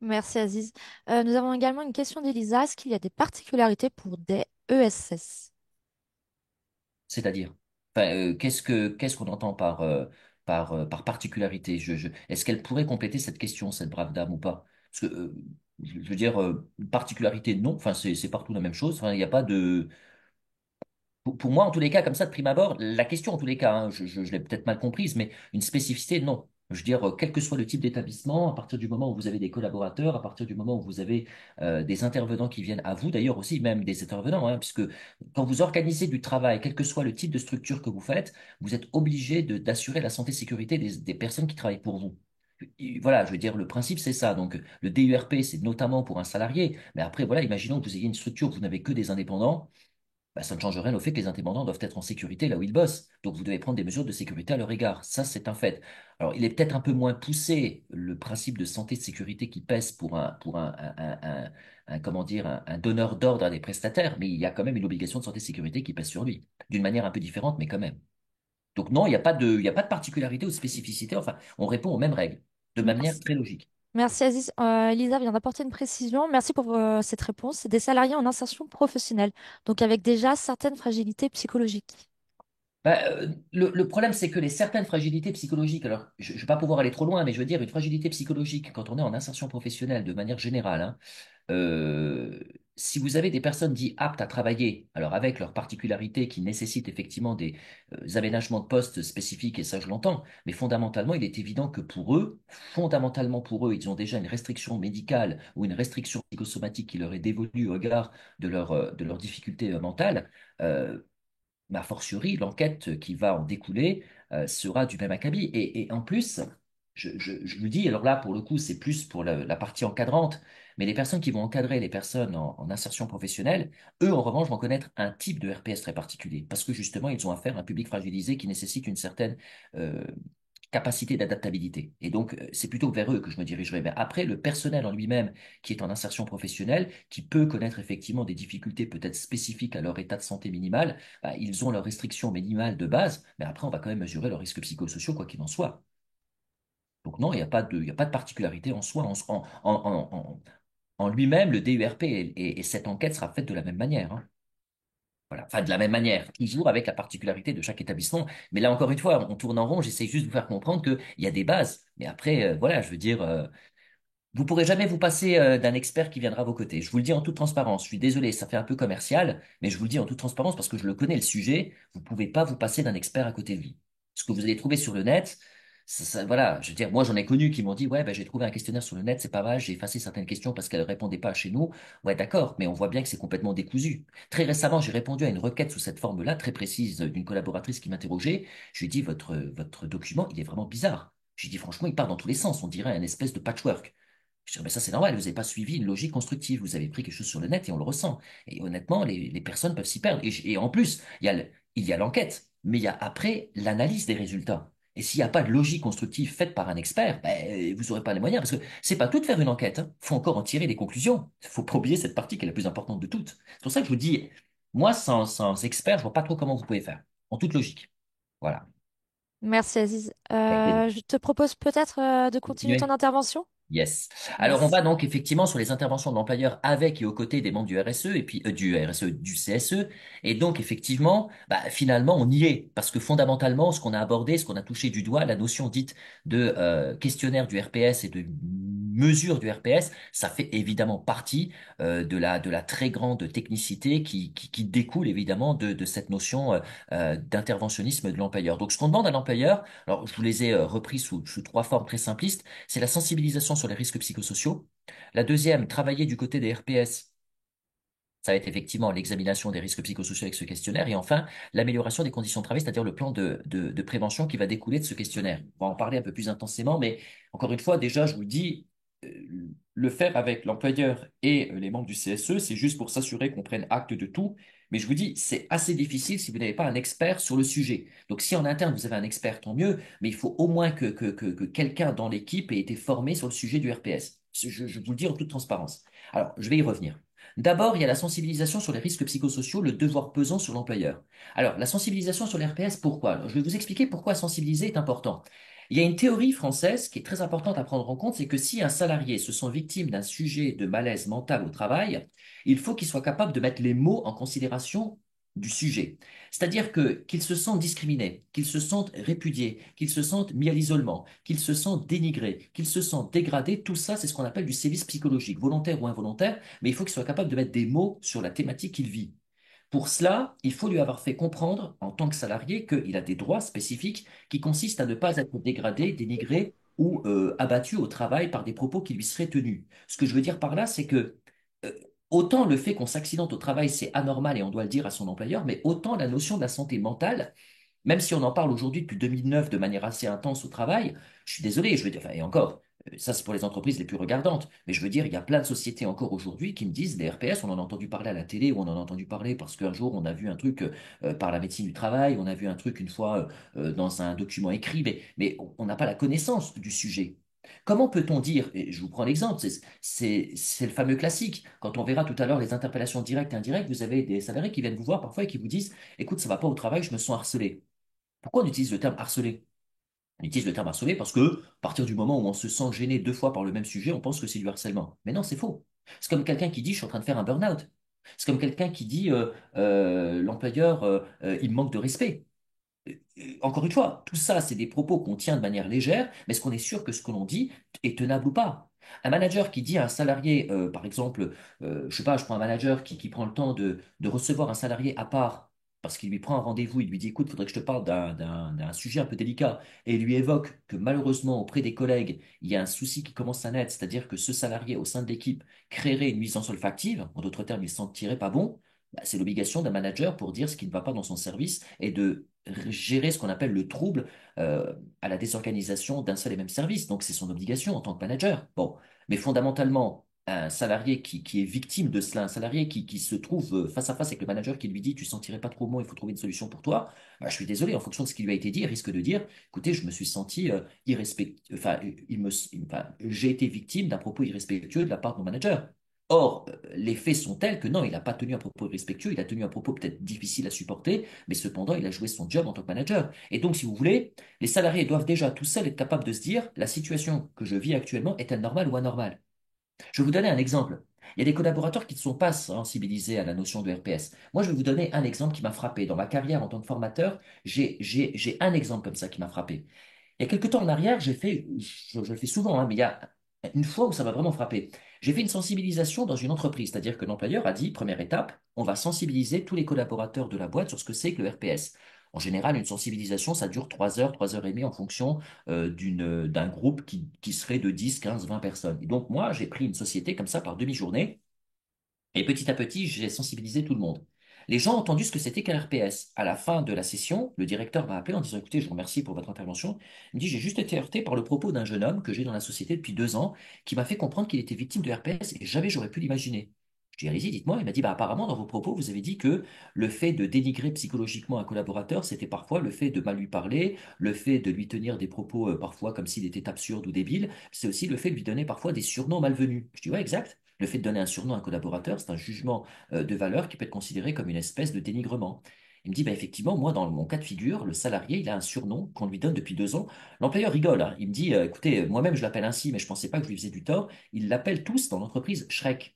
Merci Aziz. Nous avons également une question d'Elisa. Est-ce qu'il y a des particularités pour des ESS? C'est-à-dire, enfin, qu'est-ce qu'on entend par particularité? Est-ce qu'elle pourrait compléter cette question, cette brave dame, ou pas? Parce que, je veux dire, particularité, non. Enfin, c'est partout la même chose. Enfin, il n'y a pas de, pour moi, en tous les cas, comme ça, de prime abord, la question, en tous les cas, hein, je l'ai peut-être mal comprise, mais une spécificité, non. Je veux dire, quel que soit le type d'établissement, à partir du moment où vous avez des collaborateurs, à partir du moment où vous avez des intervenants qui viennent à vous, d'ailleurs aussi même des intervenants, hein, puisque quand vous organisez du travail, quel que soit le type de structure que vous faites, vous êtes obligé d'assurer la santé-sécurité des personnes qui travaillent pour vous. Voilà, je veux dire, le principe, c'est ça. Donc, le DURP, c'est notamment pour un salarié, mais après, voilà, imaginons que vous ayez une structure où vous n'avez que des indépendants. Bah, ça ne change rien au fait que les indépendants doivent être en sécurité là où ils bossent. Donc vous devez prendre des mesures de sécurité à leur égard. Ça, c'est un fait. Alors, il est peut-être un peu moins poussé, le principe de santé de sécurité qui pèse pour comment dire, un donneur d'ordre à des prestataires, mais il y a quand même une obligation de santé de sécurité qui pèse sur lui. D'une manière un peu différente, mais quand même. Donc non, il y a pas de particularité ou de spécificité. Enfin, on répond aux mêmes règles, de manière Merci. très logique. Merci Aziz. Elisa vient d'apporter une précision. Merci pour cette réponse. C'est des salariés en insertion professionnelle, donc avec déjà certaines fragilités psychologiques. Bah, le problème, c'est que les certaines fragilités psychologiques, alors je ne vais pas pouvoir aller trop loin, mais je veux dire, une fragilité psychologique, quand on est en insertion professionnelle de manière générale, hein, euh, si vous avez des personnes dites aptes à travailler, alors avec leurs particularités qui nécessitent effectivement des aménagements de poste spécifiques, et ça je l'entends, mais fondamentalement, il est évident que fondamentalement pour eux, ils ont déjà une restriction médicale ou une restriction psychosomatique qui leur est dévolue au regard de leurs difficultés mentales. Mais a fortiori, l'enquête qui va en découler sera du même acabit. Et en plus, je le dis, alors là, pour le coup, c'est plus pour la partie encadrante, mais les personnes qui vont encadrer les personnes en insertion professionnelle, eux, en revanche, vont connaître un type de RPS très particulier, parce que justement, ils ont affaire à un public fragilisé qui nécessite une certaine euh, capacité d'adaptabilité. Et donc, c'est plutôt vers eux que je me dirigerai. Mais après, le personnel en lui-même, qui est en insertion professionnelle, qui peut connaître effectivement des difficultés peut-être spécifiques à leur état de santé minimal, bah, ils ont leurs restrictions minimales de base, mais après, on va quand même mesurer leurs risques psychosociaux, quoi qu'il en soit. Donc non, il y a pas de particularité en soi. En lui-même, le DURP et cette enquête sera faite de la même manière, hein. Voilà. Enfin, de la même manière, toujours avec la particularité de chaque établissement. Mais là, encore une fois, on tourne en rond. J'essaie juste de vous faire comprendre qu'il y a des bases. Mais après, voilà, je veux dire, vous pourrez jamais vous passer d'un expert qui viendra à vos côtés. Je vous le dis en toute transparence. Je suis désolé, ça fait un peu commercial, mais je vous le dis en toute transparence parce que je le connais le sujet. Vous pouvez pas vous passer d'un expert à côté de lui. Ce que vous allez trouver sur le net, voilà, je veux dire, moi j'en ai connu qui m'ont dit, ouais, ben, j'ai trouvé un questionnaire sur le net, c'est pas mal, j'ai effacé certaines questions parce qu'elles répondaient pas chez nous. Ouais, d'accord, mais on voit bien que c'est complètement décousu. Très récemment, j'ai répondu à une requête sous cette forme-là, très précise, d'une collaboratrice qui m'interrogeait. Je lui ai dit, votre document, il est vraiment bizarre. J'ai dit, franchement, il part dans tous les sens, on dirait un espèce de patchwork. Je dis, mais ça c'est normal, vous n'avez pas suivi une logique constructive, vous avez pris quelque chose sur le net et on le ressent. Et honnêtement, les personnes peuvent s'y perdre. Et en plus, il y a l'enquête, mais il y a après l'analyse des résultats. Et s'il n'y a pas de logique constructive faite par un expert, ben, vous n'aurez pas les moyens, parce que c'est pas tout de faire une enquête, hein. Faut encore en tirer des conclusions. Faut pas oublier cette partie qui est la plus importante de toutes. C'est pour ça que je vous dis, moi, sans expert, je vois pas trop comment vous pouvez faire. En toute logique. Voilà. Merci Aziz. Avec plaisir. Je te propose peut-être de continuer ton Continuez. intervention. Yes. Alors, on va Merci. donc effectivement sur les interventions de l'employeur avec et aux côtés des membres du RSE et puis du RSE, du CSE. Et donc, effectivement, bah, finalement, on y est parce que fondamentalement, ce qu'on a abordé, ce qu'on a touché du doigt, la notion dite de questionnaire du RPS et de mesure du RPS, ça fait évidemment partie de la très grande technicité qui découle évidemment de cette notion d'interventionnisme de l'employeur. Donc, ce qu'on demande à l'employeur, alors je vous les ai repris sous trois formes très simplistes, c'est la sensibilisation sur les risques psychosociaux. La deuxième, travailler du côté des RPS. Ça va être effectivement l'examination des risques psychosociaux avec ce questionnaire. Et enfin, l'amélioration des conditions de travail, c'est-à-dire le plan de prévention qui va découler de ce questionnaire. On va en parler un peu plus intensément, mais encore une fois, déjà, je vous le dis, le faire avec l'employeur et les membres du CSE, c'est juste pour s'assurer qu'on prenne acte de tout. Mais je vous dis, c'est assez difficile si vous n'avez pas un expert sur le sujet. Donc, si en interne, vous avez un expert, tant mieux, mais il faut au moins que quelqu'un dans l'équipe ait été formé sur le sujet du RPS. Je vous le dis en toute transparence. Alors, je vais y revenir. D'abord, il y a la sensibilisation sur les risques psychosociaux, le devoir pesant sur l'employeur. Alors, la sensibilisation sur les RPS, pourquoi? Alors, je vais vous expliquer pourquoi sensibiliser est important. Il y a une théorie française qui est très importante à prendre en compte, c'est que si un salarié se sent victime d'un sujet de malaise mental au travail, il faut qu'il soit capable de mettre les mots en considération du sujet. C'est-à-dire que qu'il se sente discriminé, qu'il se sente répudié, qu'il se sente mis à l'isolement, qu'il se sente dénigré, qu'il se sente dégradé, tout ça, c'est ce qu'on appelle du sévice psychologique, volontaire ou involontaire, mais il faut qu'il soit capable de mettre des mots sur la thématique qu'il vit. Pour cela, il faut lui avoir fait comprendre, en tant que salarié, qu'il a des droits spécifiques qui consistent à ne pas être dégradé, dénigré ou abattu au travail par des propos qui lui seraient tenus. Ce que je veux dire par là, c'est que euh, autant le fait qu'on s'accidente au travail, c'est anormal et on doit le dire à son employeur, mais autant la notion de la santé mentale, même si on en parle aujourd'hui depuis 2009 de manière assez intense au travail, je suis désolé, je veux dire, enfin, et encore, ça c'est pour les entreprises les plus regardantes, mais je veux dire, il y a plein de sociétés encore aujourd'hui qui me disent, les RPS, on en a entendu parler à la télé ou on en a entendu parler parce qu'un jour on a vu un truc par la médecine du travail, on a vu un truc une fois dans un document écrit, mais on n'a pas la connaissance du sujet. Comment peut-on dire, et je vous prends l'exemple, c'est le fameux classique, quand on verra tout à l'heure les interpellations directes et indirectes, vous avez des salariés qui viennent vous voir parfois et qui vous disent, écoute, ça va pas au travail, je me sens harcelé. Pourquoi on utilise le terme harcelé? On utilise le terme harcelé parce que, à partir du moment où on se sent gêné deux fois par le même sujet, on pense que c'est du harcèlement. Mais non, c'est faux. C'est comme quelqu'un qui dit, je suis en train de faire un burn-out. C'est comme quelqu'un qui dit, l'employeur, il me manque de respect. Encore une fois, tout ça, c'est des propos qu'on tient de manière légère, mais est-ce qu'on est sûr que ce que l'on dit est tenable ou pas? Un manager qui dit à un salarié, par exemple, je sais pas, je prends un manager qui prend le temps de recevoir un salarié à part parce qu'il lui prend un rendez-vous, il lui dit, écoute, il faudrait que je te parle d'un sujet un peu délicat, et il lui évoque que malheureusement, auprès des collègues, il y a un souci qui commence à naître, c'est-à-dire que ce salarié au sein de l'équipe créerait une nuisance olfactive, en d'autres termes, il ne se sentirait pas bon. Bah, c'est l'obligation d'un manager pour dire ce qui ne va pas dans son service et de gérer ce qu'on appelle le trouble à la désorganisation d'un seul et même service. Donc, c'est son obligation en tant que manager. Bon, mais fondamentalement, un salarié qui est victime de cela, un salarié qui se trouve face à face avec le manager qui lui dit, tu ne sentirais pas trop bon, il faut trouver une solution pour toi, bah, je suis désolé, en fonction de ce qui lui a été dit, il risque de dire, écoutez, je me suis senti enfin, enfin, j'ai été victime d'un propos irrespectueux de la part de mon manager. Or, les faits sont tels que non, il n'a pas tenu un propos irrespectueux, il a tenu un propos peut-être difficile à supporter, mais cependant, il a joué son job en tant que manager. Et donc, si vous voulez, les salariés doivent déjà tout seuls être capables de se dire, la situation que je vis actuellement est-elle normale ou anormale? Je vais vous donner un exemple. Il y a des collaborateurs qui ne sont pas sensibilisés à la notion de RPS. Moi, je vais vous donner un exemple qui m'a frappé. Dans ma carrière en tant que formateur, j'ai un exemple comme ça qui m'a frappé. Il y a quelques temps en arrière, je le fais souvent, hein, mais il y a une fois où ça m'a vraiment frappé. J'ai fait une sensibilisation dans une entreprise, c'est-à-dire que l'employeur a dit, première étape, on va sensibiliser tous les collaborateurs de la boîte sur ce que c'est que le RPS. En général, une sensibilisation, ça dure 3 heures et demie en fonction d'un groupe qui serait de 10, 15, 20 personnes. Et donc, moi, j'ai pris une société comme ça par demi-journée et petit à petit, j'ai sensibilisé tout le monde. Les gens ont entendu ce que c'était qu'un RPS. À la fin de la session, le directeur m'a appelé en disant, écoutez, je vous remercie pour votre intervention. Il me dit, j'ai juste été heurté par le propos d'un jeune homme que j'ai dans la société depuis 2 ans, qui m'a fait comprendre qu'il était victime de RPS et jamais j'aurais pu l'imaginer. Je dis, allez-y, dites-moi. Il m'a dit, bah, apparemment, dans vos propos, vous avez dit que le fait de dénigrer psychologiquement un collaborateur, c'était parfois le fait de mal lui parler, le fait de lui tenir des propos parfois comme s'il était absurde ou débile. C'est aussi le fait de lui donner parfois des surnoms malvenus. Je dis, ouais, exact. Le fait de donner un surnom à un collaborateur, c'est un jugement de valeur qui peut être considéré comme une espèce de dénigrement. Il me dit, bah, effectivement, moi, dans mon cas de figure, le salarié, il a un surnom qu'on lui donne depuis 2 ans. L'employeur rigole, hein. Il me dit, écoutez, moi-même, je l'appelle ainsi, mais je pensais pas que je lui faisais du tort. Ils l'appellent tous dans l'entreprise Shrek.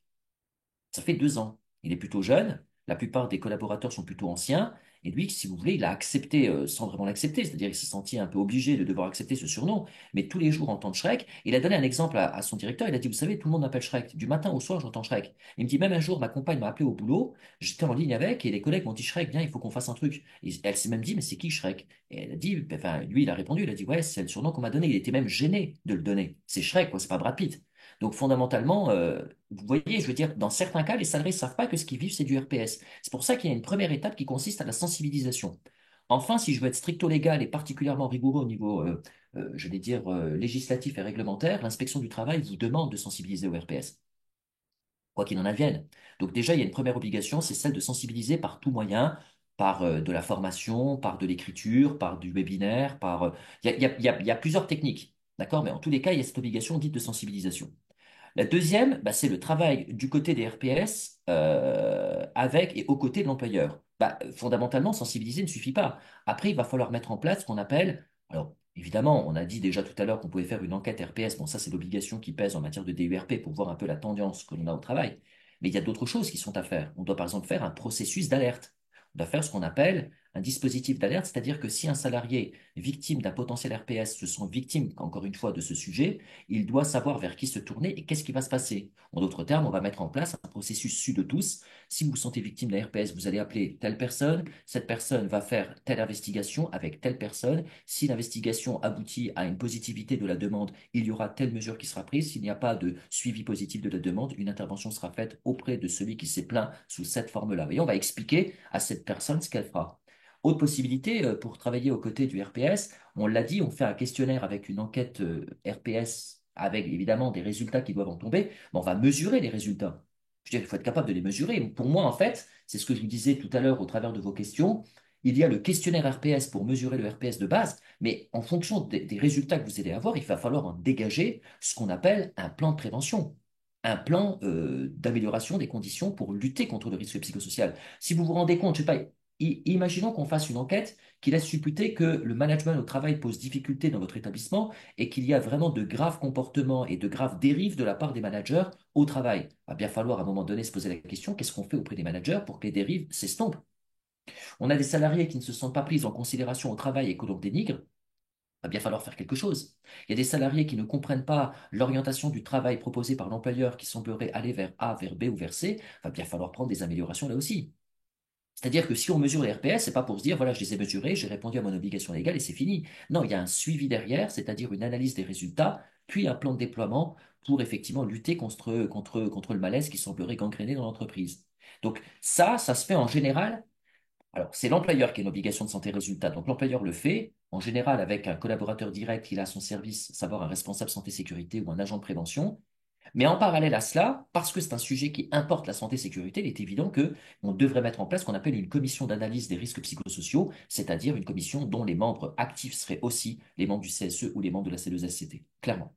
Ça fait 2 ans. Il est plutôt jeune. La plupart des collaborateurs sont plutôt anciens. Et lui, si vous voulez, il a accepté sans vraiment l'accepter. C'est-à-dire qu'il s'est senti un peu obligé de devoir accepter ce surnom. Mais tous les jours, en entend Shrek. Il a donné un exemple à son directeur. Il a dit, vous savez, tout le monde m'appelle Shrek. Du matin au soir, j'entends Shrek. Il me dit, même un jour, ma compagne m'a appelé au boulot. J'étais en ligne avec et les collègues m'ont dit, Shrek, viens, il faut qu'on fasse un truc. Et elle s'est même dit, mais c'est qui Shrek? Et elle a dit, enfin, lui, il a répondu, il a dit, ouais, c'est le surnom qu'on m'a donné. Il était même gêné de le donner. C'est Shrek, quoi, c'est pas Brad Pitt. Donc fondamentalement, vous voyez, je veux dire, dans certains cas, les salariés ne savent pas que ce qu'ils vivent, c'est du RPS. C'est pour ça qu'il y a une première étape qui consiste à la sensibilisation. Enfin, si je veux être stricto légal et particulièrement rigoureux au niveau, je vais dire, législatif et réglementaire, l'inspection du travail vous demande de sensibiliser au RPS, quoi qu'il en advienne. Donc déjà, il y a une première obligation, c'est celle de sensibiliser par tout moyen, par de la formation, par de l'écriture, par du webinaire, par... il y a plusieurs techniques, d'accord? Mais en tous les cas, il y a cette obligation dite de sensibilisation. La deuxième, bah, c'est le travail du côté des RPS avec et aux côtés de l'employeur. Bah, fondamentalement, sensibiliser ne suffit pas. Après, il va falloir mettre en place ce qu'on appelle, alors évidemment, on a dit déjà tout à l'heure qu'on pouvait faire une enquête RPS. Bon, ça, c'est l'obligation qui pèse en matière de DURP pour voir un peu la tendance que l'on a au travail. Mais il y a d'autres choses qui sont à faire. On doit par exemple faire un processus d'alerte. On doit faire ce qu'on appelle un dispositif d'alerte, c'est-à-dire que si un salarié victime d'un potentiel RPS se sent victime, encore une fois, de ce sujet, il doit savoir vers qui se tourner et qu'est-ce qui va se passer. En d'autres termes, on va mettre en place un processus su de tous. Si vous vous sentez victime d'un RPS, vous allez appeler telle personne. Cette personne va faire telle investigation avec telle personne. Si l'investigation aboutit à une positivité de la demande, il y aura telle mesure qui sera prise. S'il n'y a pas de suivi positif de la demande, une intervention sera faite auprès de celui qui s'est plaint sous cette forme-là. Et on va expliquer à cette personne ce qu'elle fera. Autre possibilité, pour travailler aux côtés du RPS, on l'a dit, on fait un questionnaire avec une enquête RPS, avec évidemment des résultats qui doivent en tomber, mais on va mesurer les résultats. Je veux dire, il faut être capable de les mesurer. Pour moi, en fait, c'est ce que je vous disais tout à l'heure au travers de vos questions. Il y a le questionnaire RPS pour mesurer le RPS de base, mais en fonction des résultats que vous allez avoir, il va falloir en dégager ce qu'on appelle un plan de prévention, un plan d'amélioration des conditions pour lutter contre le risque psychosocial. Si vous vous rendez compte, je sais pas, imaginons qu'on fasse une enquête qui laisse supputer que le management au travail pose difficulté dans votre établissement et qu'il y a vraiment de graves comportements et de graves dérives de la part des managers au travail. Il va bien falloir à un moment donné se poser la question, qu'est-ce qu'on fait auprès des managers pour que les dérives s'estompent? On a des salariés qui ne se sentent pas pris en considération au travail et que l'on dénigre. Il va bien falloir faire quelque chose. Il y a des salariés qui ne comprennent pas l'orientation du travail proposée par l'employeur qui semblerait aller vers A, vers B ou vers C. Il va bien falloir prendre des améliorations là aussi. C'est-à-dire que si on mesure les RPS, c'est pas pour se dire, voilà, je les ai mesurés, j'ai répondu à mon obligation légale et c'est fini. Non, il y a un suivi derrière, c'est-à-dire une analyse des résultats, puis un plan de déploiement pour effectivement lutter contre le malaise qui semblerait gangréner dans l'entreprise. Donc ça se fait en général. Alors, c'est l'employeur qui a une obligation de santé résultat. Donc, l'employeur le fait, en général, avec un collaborateur direct qu'il a à son service, savoir un responsable santé-sécurité ou un agent de prévention. Mais en parallèle à cela, parce que c'est un sujet qui importe la santé-sécurité, il est évident que on devrait mettre en place ce qu'on appelle une commission d'analyse des risques psychosociaux, c'est-à-dire une commission dont les membres actifs seraient aussi les membres du CSE ou les membres de la C2SCT, clairement.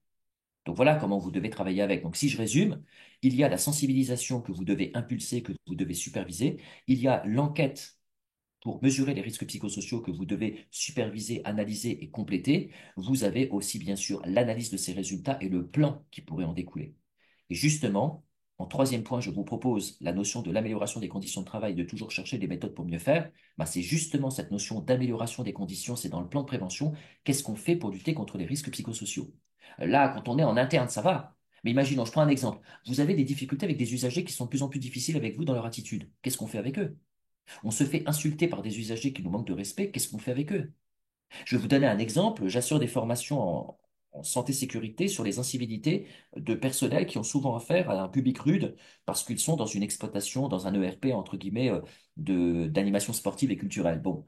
Donc voilà comment vous devez travailler avec. Donc si je résume, il y a la sensibilisation que vous devez impulser, que vous devez superviser, il y a l'enquête pour mesurer les risques psychosociaux que vous devez superviser, analyser et compléter. Vous avez aussi bien sûr l'analyse de ces résultats et le plan qui pourrait en découler. Et justement, en troisième point, je vous propose la notion de l'amélioration des conditions de travail, de toujours chercher des méthodes pour mieux faire. Bah, c'est justement cette notion d'amélioration des conditions, c'est dans le plan de prévention. Qu'est-ce qu'on fait pour lutter contre les risques psychosociaux? Là, quand on est en interne, ça va. Mais imaginons, je prends un exemple. Vous avez des difficultés avec des usagers qui sont de plus en plus difficiles avec vous dans leur attitude. Qu'est-ce qu'on fait avec eux? On se fait insulter par des usagers qui nous manquent de respect. Qu'est-ce qu'on fait avec eux? Je vais vous donner un exemple. J'assure des formations en santé-sécurité sur les incivilités de personnel qui ont souvent affaire à un public rude parce qu'ils sont dans une exploitation, dans un ERP, entre guillemets, d'animation sportive et culturelle. Bon,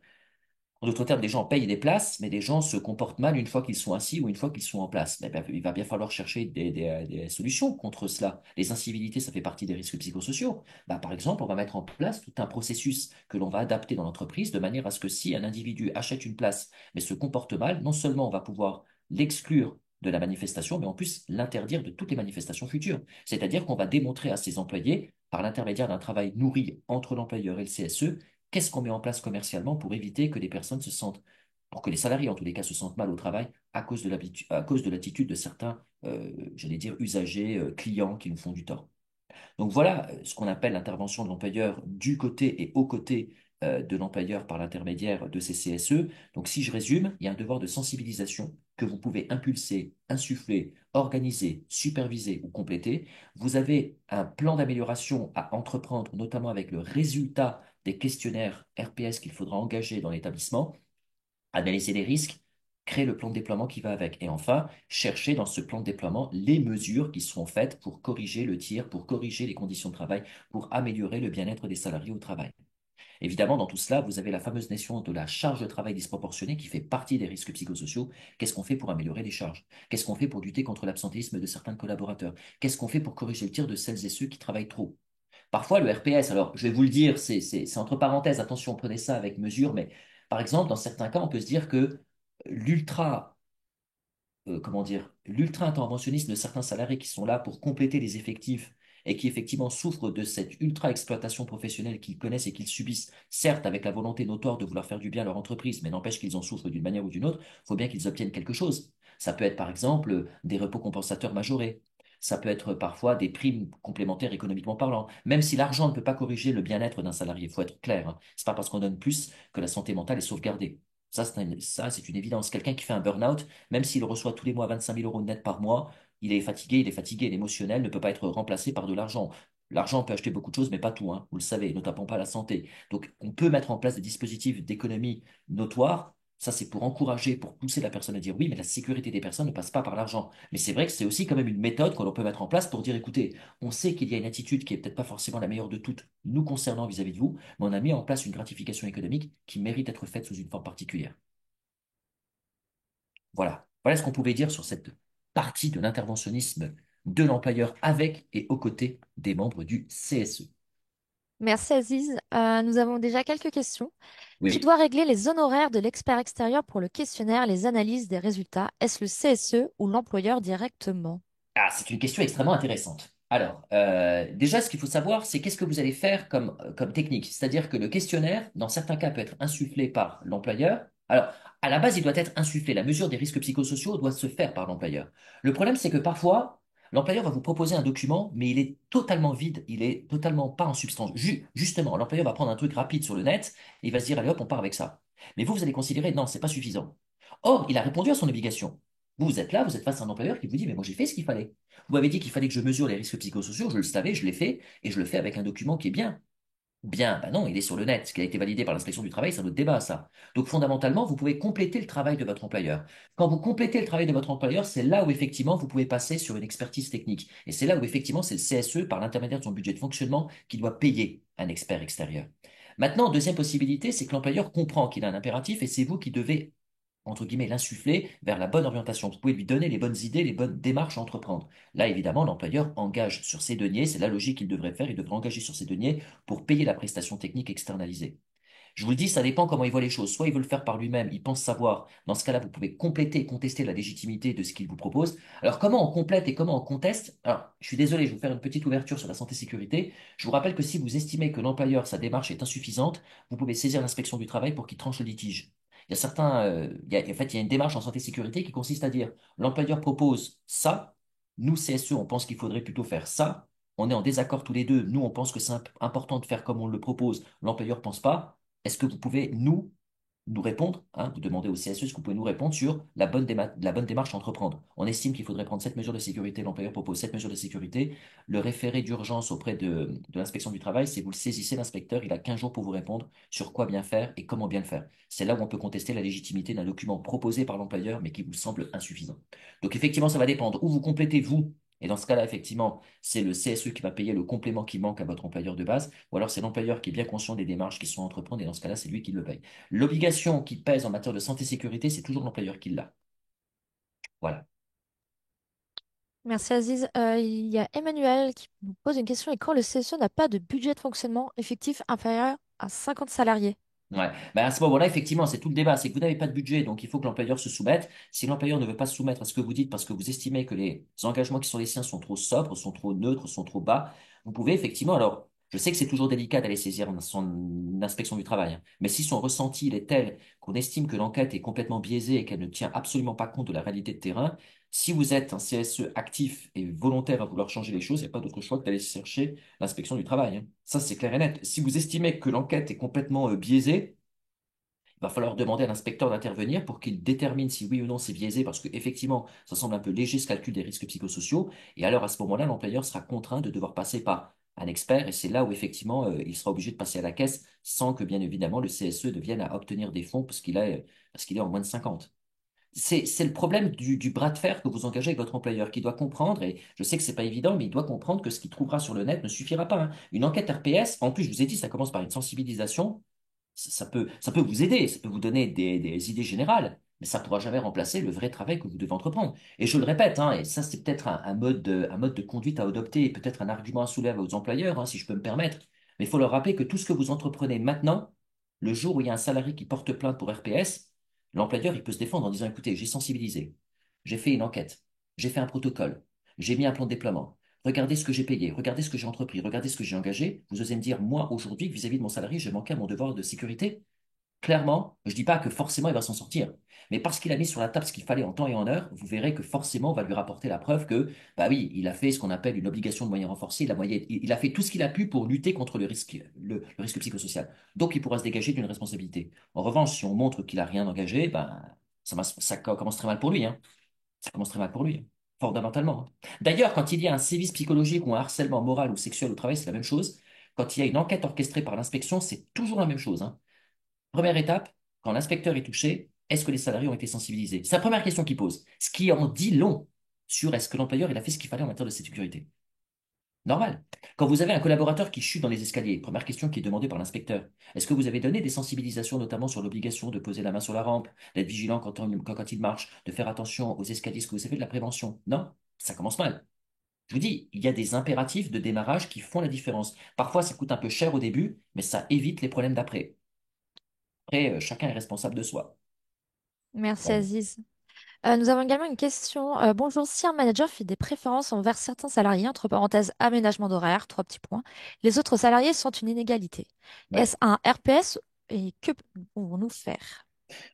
en d'autres termes, des gens payent des places, mais des gens se comportent mal une fois qu'ils sont assis ou une fois qu'ils sont en place. Mais ben, il va bien falloir chercher des solutions contre cela. Les incivilités, ça fait partie des risques psychosociaux. Bah, par exemple, on va mettre en place tout un processus que l'on va adapter dans l'entreprise de manière à ce que si un individu achète une place mais se comporte mal, non seulement on va pouvoir l'exclure de la manifestation, mais en plus l'interdire de toutes les manifestations futures. C'est-à-dire qu'on va démontrer à ses employés, par l'intermédiaire d'un travail nourri entre l'employeur et le CSE, qu'est-ce qu'on met en place commercialement pour éviter que les personnes se sentent, pour que les salariés en tous les cas se sentent mal au travail à cause de à cause de l'attitude de certains, j'allais dire, usagers, clients qui nous font du tort. Donc voilà ce qu'on appelle l'intervention de l'employeur du côté et aux côtés de l'employeur par l'intermédiaire de ces CSE. Donc si je résume, il y a un devoir de sensibilisation que vous pouvez impulser, insuffler, organiser, superviser ou compléter. Vous avez un plan d'amélioration à entreprendre, notamment avec le résultat des questionnaires RPS qu'il faudra engager dans l'établissement, analyser les risques, créer le plan de déploiement qui va avec. Et enfin, chercher dans ce plan de déploiement les mesures qui seront faites pour corriger le tir, pour corriger les conditions de travail, pour améliorer le bien-être des salariés au travail. Évidemment, dans tout cela, vous avez la fameuse notion de la charge de travail disproportionnée qui fait partie des risques psychosociaux. Qu'est-ce qu'on fait pour améliorer les charges? Qu'est-ce qu'on fait pour lutter contre l'absentéisme de certains collaborateurs? Qu'est-ce qu'on fait pour corriger le tir de celles et ceux qui travaillent trop? Parfois, le RPS, alors je vais vous le dire, c'est entre parenthèses, attention, prenez ça avec mesure, mais par exemple, dans certains cas, on peut se dire que l'ultra comment dire, l'ultra-interventionnisme de certains salariés qui sont là pour compléter les effectifs et qui effectivement souffrent de cette ultra-exploitation professionnelle qu'ils connaissent et qu'ils subissent, certes avec la volonté notoire de vouloir faire du bien à leur entreprise, mais n'empêche qu'ils en souffrent d'une manière ou d'une autre, il faut bien qu'ils obtiennent quelque chose. Ça peut être par exemple des repos compensateurs majorés. Ça peut être parfois des primes complémentaires économiquement parlant. Même si l'argent ne peut pas corriger le bien-être d'un salarié, il faut être clair, hein. C'est pas parce qu'on donne plus que la santé mentale est sauvegardée. Ça, c'est une évidence. Quelqu'un qui fait un burn-out, même s'il reçoit tous les mois 25 000 euros net par mois, il est fatigué. L'émotionnel ne peut pas être remplacé par de l'argent. L'argent peut acheter beaucoup de choses, mais pas tout, hein, vous le savez, ne tapons pas la santé. Donc, on peut mettre en place des dispositifs d'économie notoires. Ça, c'est pour encourager, pour pousser la personne à dire oui, mais la sécurité des personnes ne passe pas par l'argent. Mais c'est vrai que c'est aussi quand même une méthode que l'on peut mettre en place pour dire, écoutez, on sait qu'il y a une attitude qui est peut-être pas forcément la meilleure de toutes, nous concernant vis-à-vis de vous, mais on a mis en place une gratification économique qui mérite d'être faite sous une forme particulière. Voilà. Voilà ce qu'on pouvait dire sur cette partie de l'interventionnisme de l'employeur avec et aux côtés des membres du CSE. Merci Aziz. Nous avons déjà quelques questions. Qui Oui. doit régler les honoraires de l'expert extérieur pour le questionnaire, les analyses des résultats? Est-ce le CSE ou l'employeur directement? Ah, c'est une question extrêmement intéressante. Alors, déjà, ce qu'il faut savoir, c'est qu'est-ce que vous allez faire comme technique. C'est-à-dire que le questionnaire, dans certains cas, peut être insufflé par l'employeur. Alors, à la base, il doit être insufflé. La mesure des risques psychosociaux doit se faire par l'employeur. Le problème, c'est que parfois, l'employeur va vous proposer un document, mais il est totalement vide, il est totalement pas en substance. Justement, l'employeur va prendre un truc rapide sur le net et il va se dire, allez hop, on part avec ça. Mais vous allez considérer, non, c'est pas suffisant. Or, il a répondu à son obligation. Vous êtes là, vous êtes face à un employeur qui vous dit, mais moi j'ai fait ce qu'il fallait. Vous m'avez dit qu'il fallait que je mesure les risques psychosociaux, je le savais, je l'ai fait, et je le fais avec un document qui est bien. Bien, ben non, il est sur le net. Ce qui a été validé par l'inspection du travail, c'est un autre débat, ça. Donc fondamentalement, vous pouvez compléter le travail de votre employeur. Quand vous complétez le travail de votre employeur, c'est là où effectivement vous pouvez passer sur une expertise technique. Et c'est là où effectivement c'est le CSE, par l'intermédiaire de son budget de fonctionnement, qui doit payer un expert extérieur. Maintenant, deuxième possibilité, c'est que l'employeur comprend qu'il a un impératif et c'est vous qui devez entre guillemets, l'insuffler vers la bonne orientation. Vous pouvez lui donner les bonnes idées, les bonnes démarches à entreprendre. Là, évidemment, l'employeur engage sur ses deniers, c'est la logique qu'il devrait faire, il devrait engager sur ses deniers pour payer la prestation technique externalisée. Je vous le dis, ça dépend comment il voit les choses. Soit il veut le faire par lui-même, il pense savoir. Dans ce cas-là, vous pouvez compléter et contester la légitimité de ce qu'il vous propose. Alors, comment on complète et comment on conteste? Alors, je suis désolé, je vais vous faire une petite ouverture sur la santé-sécurité. Je vous rappelle que si vous estimez que l'employeur, sa démarche est insuffisante, vous pouvez saisir l'inspection du travail pour qu'il tranche le litige. Il y a certains, en fait, il y a une démarche en santé-sécurité qui consiste à dire, l'employeur propose ça, nous, CSE, on pense qu'il faudrait plutôt faire ça. On est en désaccord tous les deux. Nous, on pense que c'est important de faire comme on le propose. L'employeur pense pas. Est-ce que vous pouvez nous nous répondre, hein, vous demandez au CSE ce que vous pouvez nous répondre sur la bonne démarche à entreprendre. On estime qu'il faudrait prendre cette mesure de sécurité, l'employeur propose cette mesure de sécurité, le référé d'urgence auprès de l'inspection du travail, c'est vous le saisissez, l'inspecteur, il a 15 jours pour vous répondre sur quoi bien faire et comment bien le faire. C'est là où on peut contester la légitimité d'un document proposé par l'employeur, mais qui vous semble insuffisant. Donc effectivement, ça va dépendre. Où vous complétez, vous, et dans ce cas-là, effectivement, c'est le CSE qui va payer le complément qui manque à votre employeur de base, ou alors c'est l'employeur qui est bien conscient des démarches qui sont à entreprendre, et dans ce cas-là, c'est lui qui le paye. L'obligation qui pèse en matière de santé et sécurité, c'est toujours l'employeur qui l'a. Voilà. Merci Aziz. Il y a Emmanuel qui nous pose une question. Et quand le CSE n'a pas de budget de fonctionnement effectif inférieur à 50 salariés? Ouais. Ben à ce moment-là, effectivement, c'est tout le débat. C'est que vous n'avez pas de budget, donc il faut que l'employeur se soumette. Si l'employeur ne veut pas se soumettre à ce que vous dites parce que vous estimez que les engagements qui sont les siens sont trop sobres, sont trop neutres, sont trop bas, vous pouvez effectivement, alors, je sais que c'est toujours délicat d'aller saisir son inspection du travail, hein, mais si son ressenti il est tel qu'on estime que l'enquête est complètement biaisée et qu'elle ne tient absolument pas compte de la réalité de terrain, si vous êtes un CSE actif et volontaire à vouloir changer les choses, il n'y a pas d'autre choix que d'aller chercher l'inspection du travail, hein. Ça, c'est clair et net. Si vous estimez que l'enquête est complètement biaisée, il va falloir demander à l'inspecteur d'intervenir pour qu'il détermine si oui ou non c'est biaisé, parce que effectivement, ça semble un peu léger ce calcul des risques psychosociaux. Et alors à ce moment-là, l'employeur sera contraint de devoir passer par un expert, et c'est là où effectivement il sera obligé de passer à la caisse, sans que bien évidemment le CSE devienne à obtenir des fonds parce qu'il est en moins de 50. C'est le problème du bras de fer que vous engagez avec votre employeur, qui doit comprendre, et je sais que c'est pas évident, mais il doit comprendre que ce qu'il trouvera sur le net ne suffira pas, hein. Une enquête RPS, en plus, je vous ai dit, ça commence par une sensibilisation. Ça peut vous aider, ça peut vous donner des idées générales, mais ça ne pourra jamais remplacer le vrai travail que vous devez entreprendre. Et je le répète, hein, et ça c'est peut-être un mode de conduite à adopter, et peut-être un argument à soulever à vos employeurs, hein, si je peux me permettre, mais il faut leur rappeler que tout ce que vous entreprenez maintenant, le jour où il y a un salarié qui porte plainte pour RPS, l'employeur il peut se défendre en disant, écoutez, j'ai sensibilisé, j'ai fait une enquête, j'ai fait un protocole, j'ai mis un plan de déploiement. Regardez ce que j'ai payé, regardez ce que j'ai entrepris, regardez ce que j'ai engagé. Vous osez me dire, moi, aujourd'hui, que vis-à-vis de mon salarié, j'ai manqué à mon devoir de sécurité? Clairement, je dis pas que forcément il va s'en sortir, mais parce qu'il a mis sur la table ce qu'il fallait en temps et en heure, vous verrez que forcément on va lui rapporter la preuve que, bah oui, il a fait ce qu'on appelle une obligation de moyens renforcés, il a fait tout ce qu'il a pu pour lutter contre le risque psychosocial. Donc il pourra se dégager d'une responsabilité. En revanche, si on montre qu'il a rien engagé, ben, ça commence très mal pour lui, hein. Ça commence très mal pour lui, hein. Fondamentalement, hein. D'ailleurs, quand il y a un sévice psychologique ou un harcèlement moral ou sexuel au travail, c'est la même chose. Quand il y a une enquête orchestrée par l'inspection, c'est toujours la même chose, hein. Première étape, quand l'inspecteur est touché, est-ce que les salariés ont été sensibilisés? C'est la première question qu'il pose. Ce qui en dit long sur est-ce que l'employeur il a fait ce qu'il fallait en matière de sécurité. Normal. Quand vous avez un collaborateur qui chute dans les escaliers, première question qui est demandée par l'inspecteur. Est-ce que vous avez donné des sensibilisations, notamment sur l'obligation de poser la main sur la rampe, d'être vigilant quand il marche, de faire attention aux escaliers? Est-ce que vous avez fait de la prévention? Non, ça commence mal. Je vous dis, il y a des impératifs de démarrage qui font la différence. Parfois, ça coûte un peu cher au début, mais ça évite les problèmes d'après. Après, chacun est responsable de soi. Merci Voilà. Aziz. Nous avons également une question. Bonjour, si un manager fait des préférences envers certains salariés, entre parenthèses aménagement d'horaire, trois petits points, les autres salariés sont une inégalité. Ouais. Est-ce un RPS et que pouvons-nous faire?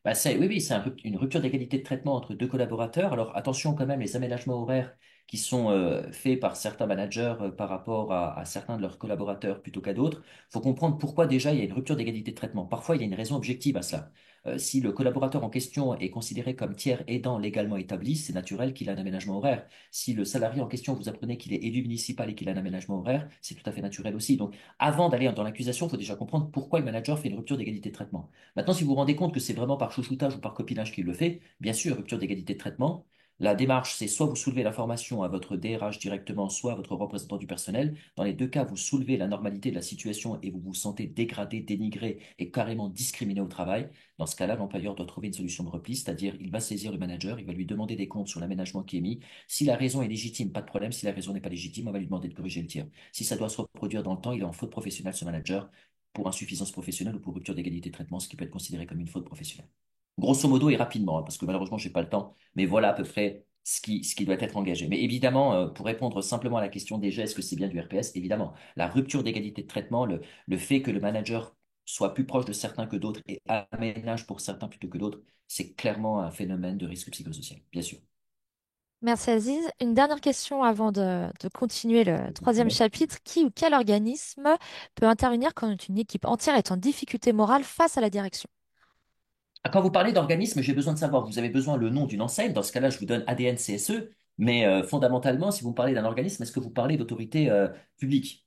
Bah, oui, oui, c'est une rupture d'égalité de traitement entre deux collaborateurs. Alors attention quand même, les aménagements horaires qui sont faits par certains managers par rapport à certains de leurs collaborateurs plutôt qu'à d'autres, faut comprendre pourquoi déjà il y a une rupture d'égalité de traitement. Parfois, il y a une raison objective à cela. Si le collaborateur en question est considéré comme tiers aidant légalement établi, c'est naturel qu'il a un aménagement horaire. Si le salarié en question, vous apprenez qu'il est élu municipal et qu'il a un aménagement horaire, c'est tout à fait naturel aussi. Donc, avant d'aller dans l'accusation, il faut déjà comprendre pourquoi le manager fait une rupture d'égalité de traitement. Maintenant, si vous vous rendez compte que c'est vraiment par chouchoutage ou par copinage qu'il le fait, bien sûr, rupture d'égalité de traitement. La démarche, c'est soit vous soulevez l'information à votre DRH directement, soit à votre représentant du personnel. Dans les deux cas, vous soulevez la normalité de la situation et vous vous sentez dégradé, dénigré et carrément discriminé au travail. Dans ce cas-là, l'employeur doit trouver une solution de repli, c'est-à-dire il va saisir le manager, il va lui demander des comptes sur l'aménagement qui est mis. Si la raison est légitime, pas de problème. Si la raison n'est pas légitime, on va lui demander de corriger le tir. Si ça doit se reproduire dans le temps, il est en faute professionnelle, ce manager, pour insuffisance professionnelle ou pour rupture d'égalité de traitement, ce qui peut être considéré comme une faute professionnelle. Grosso modo et rapidement, hein, parce que malheureusement, j'ai pas le temps, mais voilà à peu près ce qui doit être engagé. Mais évidemment, pour répondre simplement à la question déjà, est-ce que c'est bien du RPS? Évidemment, la rupture d'égalité de traitement, le fait que le manager soit plus proche de certains que d'autres et aménage pour certains plutôt que d'autres, c'est clairement un phénomène de risque psychosocial, bien sûr. Merci Aziz. Une dernière question avant de continuer le troisième Oui. chapitre. Qui ou quel organisme peut intervenir quand une équipe entière est en difficulté morale face à la direction? Quand vous parlez d'organisme, j'ai besoin de savoir, vous avez besoin le nom d'une enseigne. Dans ce cas-là, je vous donne ADN CSE. Mais fondamentalement, si vous me parlez d'un organisme, est-ce que vous parlez d'autorité publique?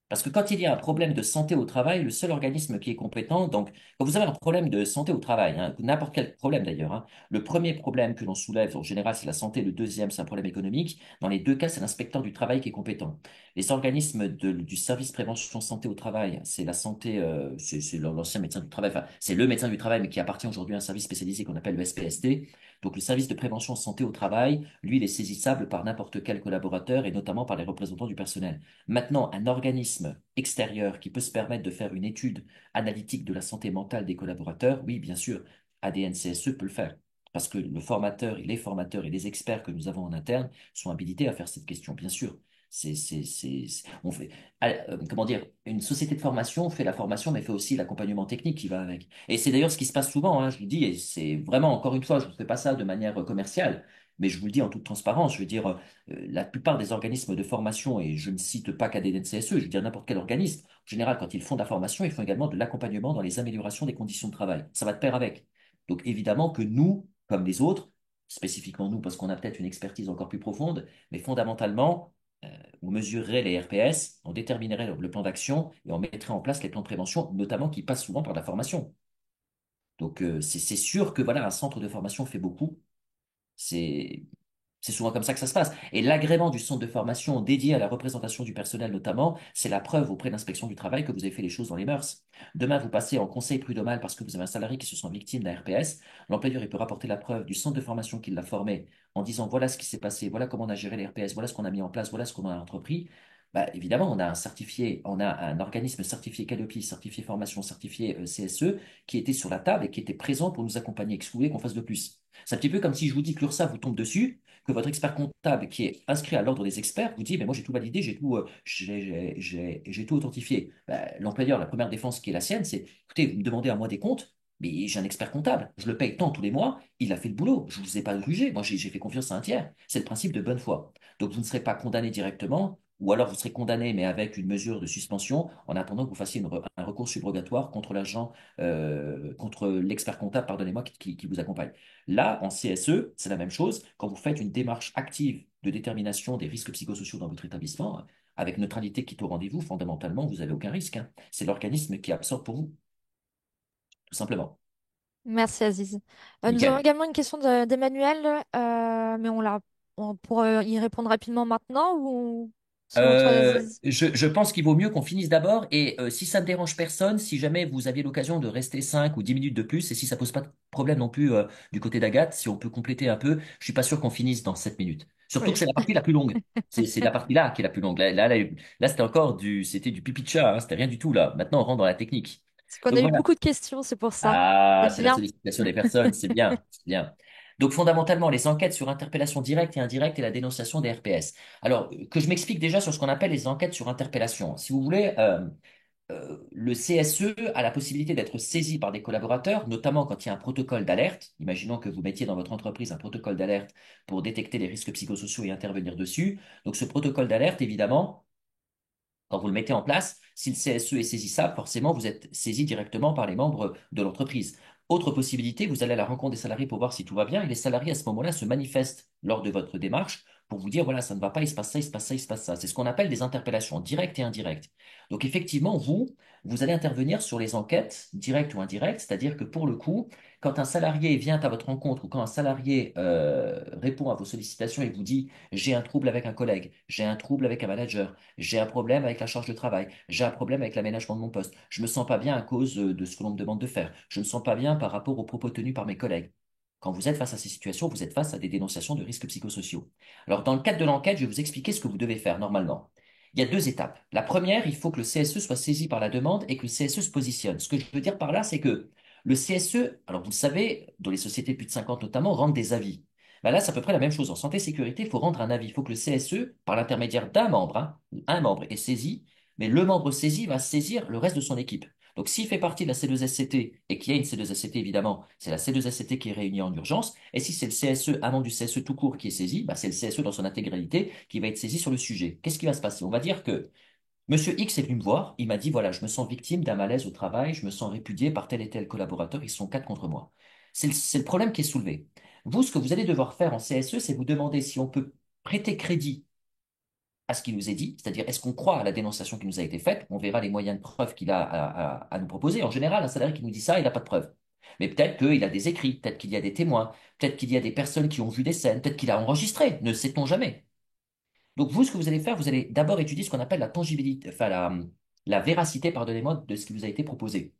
Parce que quand il y a un problème de santé au travail, le seul organisme qui est compétent, donc quand vous avez un problème de santé au travail, hein, n'importe quel problème d'ailleurs, hein, le premier problème que l'on soulève en général c'est la santé, le deuxième c'est un problème économique. Dans les deux cas, c'est l'inspecteur du travail qui est compétent. Les organismes du service prévention santé au travail, c'est la santé, c'est l'ancien médecin du travail, enfin c'est le médecin du travail mais qui appartient aujourd'hui à un service spécialisé qu'on appelle le SPST. Donc le service de prévention santé au travail, lui, il est saisissable par n'importe quel collaborateur et notamment par les représentants du personnel. Maintenant, un organisme extérieur qui peut se permettre de faire une étude analytique de la santé mentale des collaborateurs, oui, bien sûr, ADN CSE peut le faire. Parce que le formateur, et les formateurs et les experts que nous avons en interne sont habilités à faire cette question, bien sûr. On fait, comment dire, une société de formation fait la formation, mais fait aussi l'accompagnement technique qui va avec. Et c'est d'ailleurs ce qui se passe souvent, hein, je vous dis, et c'est vraiment, encore une fois, je ne fais pas ça de manière commerciale, mais je vous le dis en toute transparence, je veux dire, la plupart des organismes de formation, et je ne cite pas qu'ADN CSE, je veux dire n'importe quel organisme, en général, quand ils font de la formation, ils font également de l'accompagnement dans les améliorations des conditions de travail. Ça va de pair avec. Donc évidemment que nous, comme les autres, spécifiquement nous, parce qu'on a peut-être une expertise encore plus profonde, mais fondamentalement, on mesurerait les RPS, on déterminerait le plan d'action et on mettrait en place les plans de prévention, notamment qui passent souvent par la formation. Donc c'est sûr que voilà, un centre de formation fait beaucoup. C'est c'est souvent comme ça que ça se passe. Et l'agrément du centre de formation dédié à la représentation du personnel notamment, c'est la preuve auprès de l'inspection du travail que vous avez fait les choses dans les mœurs. Demain, vous passez en conseil prud'homal parce que vous avez un salarié qui se sent victime d'un RPS. L'employeur, il peut rapporter la preuve du centre de formation qui l'a formé en disant voilà ce qui s'est passé, voilà comment on a géré les RPS, voilà ce qu'on a mis en place, voilà ce qu'on a entrepris. Bah, évidemment, on a un certifié, on a un organisme certifié Calliope, certifié formation, certifié CSE, qui était sur la table et qui était présent pour nous accompagner, exclure qu'on fasse de plus. C'est un petit peu comme si je vous dis que l'URSSAF vous tombe dessus, que votre expert comptable qui est inscrit à l'ordre des experts vous dit, mais moi j'ai tout validé, j'ai tout authentifié. Ben, l'employeur, la première défense qui est la sienne, c'est, écoutez, vous me demandez à moi des comptes, mais j'ai un expert comptable, je le paye tant tous les mois, il a fait le boulot, je ne vous ai pas grugé, moi j'ai fait confiance à un tiers. C'est le principe de bonne foi. Donc vous ne serez pas condamné directement, ou alors vous serez condamné, mais avec une mesure de suspension, en attendant que vous fassiez un recours subrogatoire contre l'agent, contre l'expert comptable, pardonnez-moi, qui vous accompagne. Là, en CSE, c'est la même chose. Quand vous faites une démarche active de détermination des risques psychosociaux dans votre établissement, avec neutralité qui est au rendez-vous, fondamentalement, vous n'avez aucun risque, hein. C'est l'organisme qui absorbe pour vous, tout simplement. Merci Aziz. Nous avons Nickel. également une question d'Emmanuel, mais on pourra y répondre rapidement maintenant ou selon toi, Aziz? Je pense qu'il vaut mieux qu'on finisse d'abord et si ça ne dérange personne, si jamais vous aviez l'occasion de rester 5 ou 10 minutes de plus et si ça pose pas de problème non plus du côté d'Agathe, si on peut compléter un peu, je suis pas sûr qu'on finisse dans 7 minutes. Surtout que Oui. c'est la partie la plus longue. C'est la partie là qui est la plus longue. Là, c'était encore c'était du pipi de chat, hein, c'était rien du tout là. Maintenant, on rentre dans la technique. C'est qu'on a Donc eu voilà. beaucoup de questions, c'est pour ça. Ah, C'est c'est la bien. sollicitation des personnes, c'est bien, c'est bien. Donc fondamentalement, les enquêtes sur interpellation directe et indirecte et la dénonciation des RPS. Alors, que je m'explique déjà sur ce qu'on appelle les enquêtes sur interpellation. Si vous voulez, le CSE a la possibilité d'être saisi par des collaborateurs, notamment quand il y a un protocole d'alerte. Imaginons que vous mettiez dans votre entreprise un protocole d'alerte pour détecter les risques psychosociaux et intervenir dessus. Donc ce protocole d'alerte, évidemment, quand vous le mettez en place, si le CSE est saisissable, forcément, vous êtes saisi directement par les membres de l'entreprise. Autre possibilité, vous allez à la rencontre des salariés pour voir si tout va bien, et les salariés, à ce moment-là, se manifestent lors de votre démarche pour vous dire, voilà, ça ne va pas, il se passe ça, il se passe ça, il se passe ça. C'est ce qu'on appelle des interpellations directes et indirectes. Donc, effectivement, vous allez intervenir sur les enquêtes directes ou indirectes, c'est-à-dire que pour le coup, quand un salarié vient à votre rencontre ou quand un salarié répond à vos sollicitations et vous dit, j'ai un trouble avec un collègue, j'ai un trouble avec un manager, j'ai un problème avec la charge de travail. J'ai un problème avec l'aménagement de mon poste. Je me sens pas bien à cause de ce que l'on me demande de faire. Je me sens pas bien par rapport aux propos tenus par mes collègues. Quand vous êtes face à ces situations, vous êtes face à des dénonciations de risques psychosociaux. Alors, dans le cadre de l'enquête, je vais vous expliquer ce que vous devez faire normalement. Il y a deux étapes. La première, il faut que le CSE soit saisi par la demande et que le CSE se positionne. Ce que je veux dire par là, c'est que le CSE, alors vous le savez, dans les sociétés plus de 50 notamment, rendent des avis. Ben là, c'est à peu près la même chose. En santé sécurité, il faut rendre un avis. Il faut que le CSE, par l'intermédiaire d'un membre, hein, un membre est saisi, mais le membre saisi va saisir le reste de son équipe. Donc, s'il fait partie de la C2SCT et qu'il y a une C2SCT, évidemment, c'est la C2SCT qui est réunie en urgence. Et si c'est le CSE, un membre du CSE tout court qui est saisi, bah, c'est le CSE dans son intégralité qui va être saisi sur le sujet. Qu'est-ce qui va se passer? On va dire que Monsieur X est venu me voir, il m'a dit, voilà, je me sens victime d'un malaise au travail, je me sens répudié par tel et tel collaborateur, ils sont quatre contre moi. C'est le problème qui est soulevé. Vous, ce que vous allez devoir faire en CSE, c'est vous demander si on peut prêter crédit à ce qui nous est dit, c'est-à-dire est-ce qu'on croit à la dénonciation qui nous a été faite, on verra les moyens de preuve qu'il a à nous proposer. En général, un salarié qui nous dit ça, il n'a pas de preuve. Mais peut-être qu'il a des écrits, peut-être qu'il y a des témoins, peut-être qu'il y a des personnes qui ont vu des scènes, peut-être qu'il a enregistré, ne sait-on jamais. Donc vous, ce que vous allez faire, vous allez d'abord étudier ce qu'on appelle la tangibilité, enfin la véracité, pardonnez-moi, de ce qui vous a été proposé.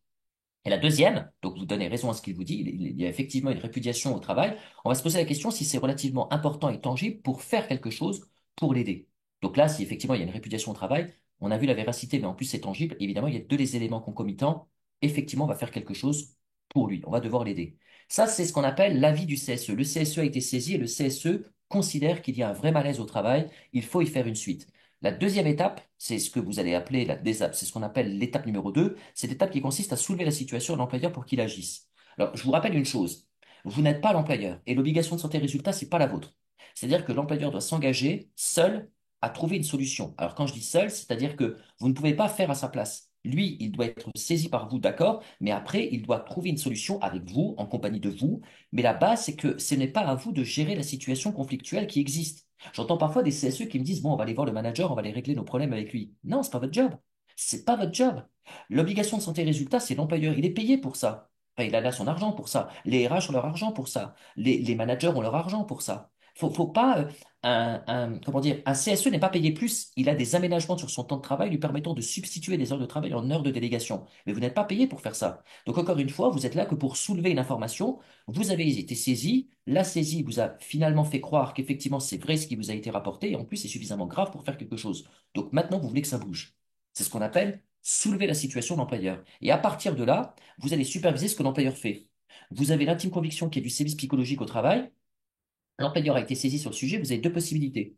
Et la deuxième, donc vous donnez raison à ce qu'il vous dit, il y a effectivement une répudiation au travail. On va se poser la question si c'est relativement important et tangible pour faire quelque chose pour l'aider. Donc là, si effectivement il y a une répudiation au travail, on a vu la véracité, mais en plus c'est tangible, évidemment, il y a deux les éléments concomitants. Effectivement, on va faire quelque chose pour lui, on va devoir l'aider. Ça, c'est ce qu'on appelle l'avis du CSE. Le CSE a été saisi et le CSE considère qu'il y a un vrai malaise au travail, il faut y faire une suite. La deuxième étape, c'est ce que vous allez appeler c'est ce qu'on appelle l'étape numéro 2. C'est l'étape qui consiste à soulever la situation de l'employeur pour qu'il agisse. Alors, je vous rappelle une chose. Vous n'êtes pas l'employeur et l'obligation de santé résultat, c'est pas la vôtre. C'est-à-dire que l'employeur doit s'engager seul à trouver une solution. Alors, quand je dis seul, c'est-à-dire que vous ne pouvez pas faire à sa place. Lui, il doit être saisi par vous, d'accord, mais après, il doit trouver une solution avec vous, en compagnie de vous. Mais la base, c'est que ce n'est pas à vous de gérer la situation conflictuelle qui existe. J'entends parfois des CSE qui me disent, bon, on va aller voir le manager, on va aller régler nos problèmes avec lui. Non, c'est pas votre job. C'est pas votre job. L'obligation de santé résultat, c'est l'employeur. Il est payé pour ça. Enfin, il a là son argent pour ça. Les RH ont leur argent pour ça. Les managers ont leur argent pour ça. Faut pas, comment dire, un CSE n'est pas payé plus. Il a des aménagements sur son temps de travail lui permettant de substituer des heures de travail en heures de délégation. Mais vous n'êtes pas payé pour faire ça. Donc encore une fois, vous êtes là que pour soulever une information. Vous avez été saisi. La saisie vous a finalement fait croire qu'effectivement c'est vrai ce qui vous a été rapporté. Et en plus, c'est suffisamment grave pour faire quelque chose. Donc maintenant, vous voulez que ça bouge. C'est ce qu'on appelle soulever la situation de l'employeur. Et à partir de là, vous allez superviser ce que l'employeur fait. Vous avez l'intime conviction qu'il y a du sévice psychologique au travail. L'employeur a été saisi sur le sujet. Vous avez deux possibilités.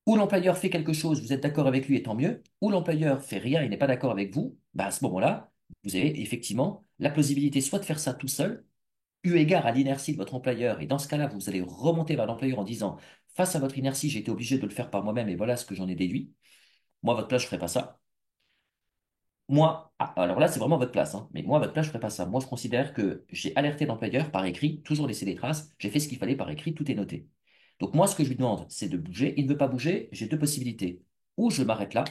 Ou l'employeur fait quelque chose, vous êtes d'accord avec lui et tant mieux. Ou l'employeur fait rien et n'est pas d'accord avec vous. Bah, à ce moment-là, vous avez effectivement la plausibilité soit de faire ça tout seul, eu égard à l'inertie de votre employeur. Et dans ce cas-là, vous allez remonter vers l'employeur en disant, face à votre inertie, j'ai été obligé de le faire par moi-même et voilà ce que j'en ai déduit. Moi, à votre place, je ne ferais pas ça. Moi, alors là, c'est vraiment votre place, hein, mais moi, à votre place, je ne ferais pas ça. Moi, je considère que j'ai alerté l'employeur par écrit, toujours laissé des traces, j'ai fait ce qu'il fallait par écrit, tout est noté. Donc moi, ce que je lui demande, c'est de bouger. Il ne veut pas bouger, j'ai deux possibilités. Ou je m'arrête là,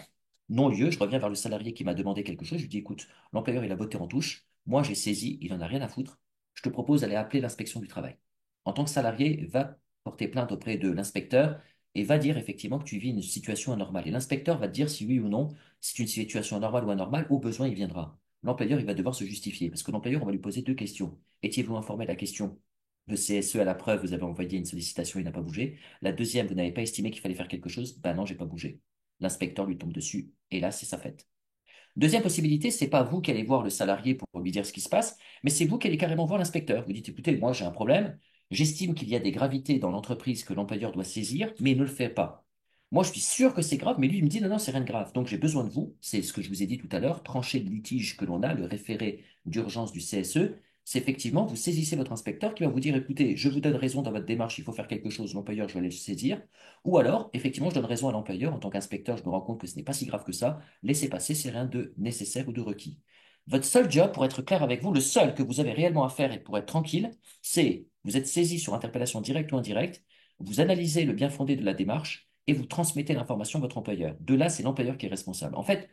non-lieu, je reviens vers le salarié qui m'a demandé quelque chose, je lui dis, écoute, l'employeur, il a botté en touche, moi, j'ai saisi, il n'en a rien à foutre, je te propose d'aller appeler l'inspection du travail. En tant que salarié, va porter plainte auprès de l'inspecteur et va dire effectivement que tu vis une situation anormale. Et l'inspecteur va te dire si oui ou non c'est une situation anormale ou anormale, au besoin, il viendra. L'employeur, il va devoir se justifier, parce que l'employeur, on va lui poser deux questions. Étiez-vous informé de la question? Le CSE, à la preuve, vous avez envoyé une sollicitation, il n'a pas bougé. La deuxième, vous n'avez pas estimé qu'il fallait faire quelque chose? Ben non, j'ai pas bougé. L'inspecteur lui tombe dessus, et là, c'est sa fête. Deuxième possibilité, c'est pas vous qui allez voir le salarié pour lui dire ce qui se passe, mais c'est vous qui allez carrément voir l'inspecteur. Vous dites, écoutez, moi j'ai un problème, j'estime qu'il y a des gravités dans l'entreprise que l'employeur doit saisir, mais il ne le fait pas. Moi, je suis sûr que c'est grave, mais lui, il me dit, non, non, c'est rien de grave. Donc j'ai besoin de vous, c'est ce que je vous ai dit tout à l'heure, trancher le litige que l'on a, le référé d'urgence du CSE, c'est effectivement, vous saisissez votre inspecteur qui va vous dire, écoutez, je vous donne raison dans votre démarche, il faut faire quelque chose, l'employeur, je vais aller le saisir. Ou alors, effectivement, je donne raison à l'employeur, en tant qu'inspecteur, je me rends compte que ce n'est pas si grave que ça, laissez passer, c'est rien de nécessaire ou de requis. Votre seul job, pour être clair avec vous, le seul que vous avez réellement à faire et pour être tranquille, c'est vous êtes saisi sur interpellation directe ou indirecte, vous analysez le bien fondé de la démarche et vous transmettez l'information à votre employeur. De là, c'est l'employeur qui est responsable. En fait,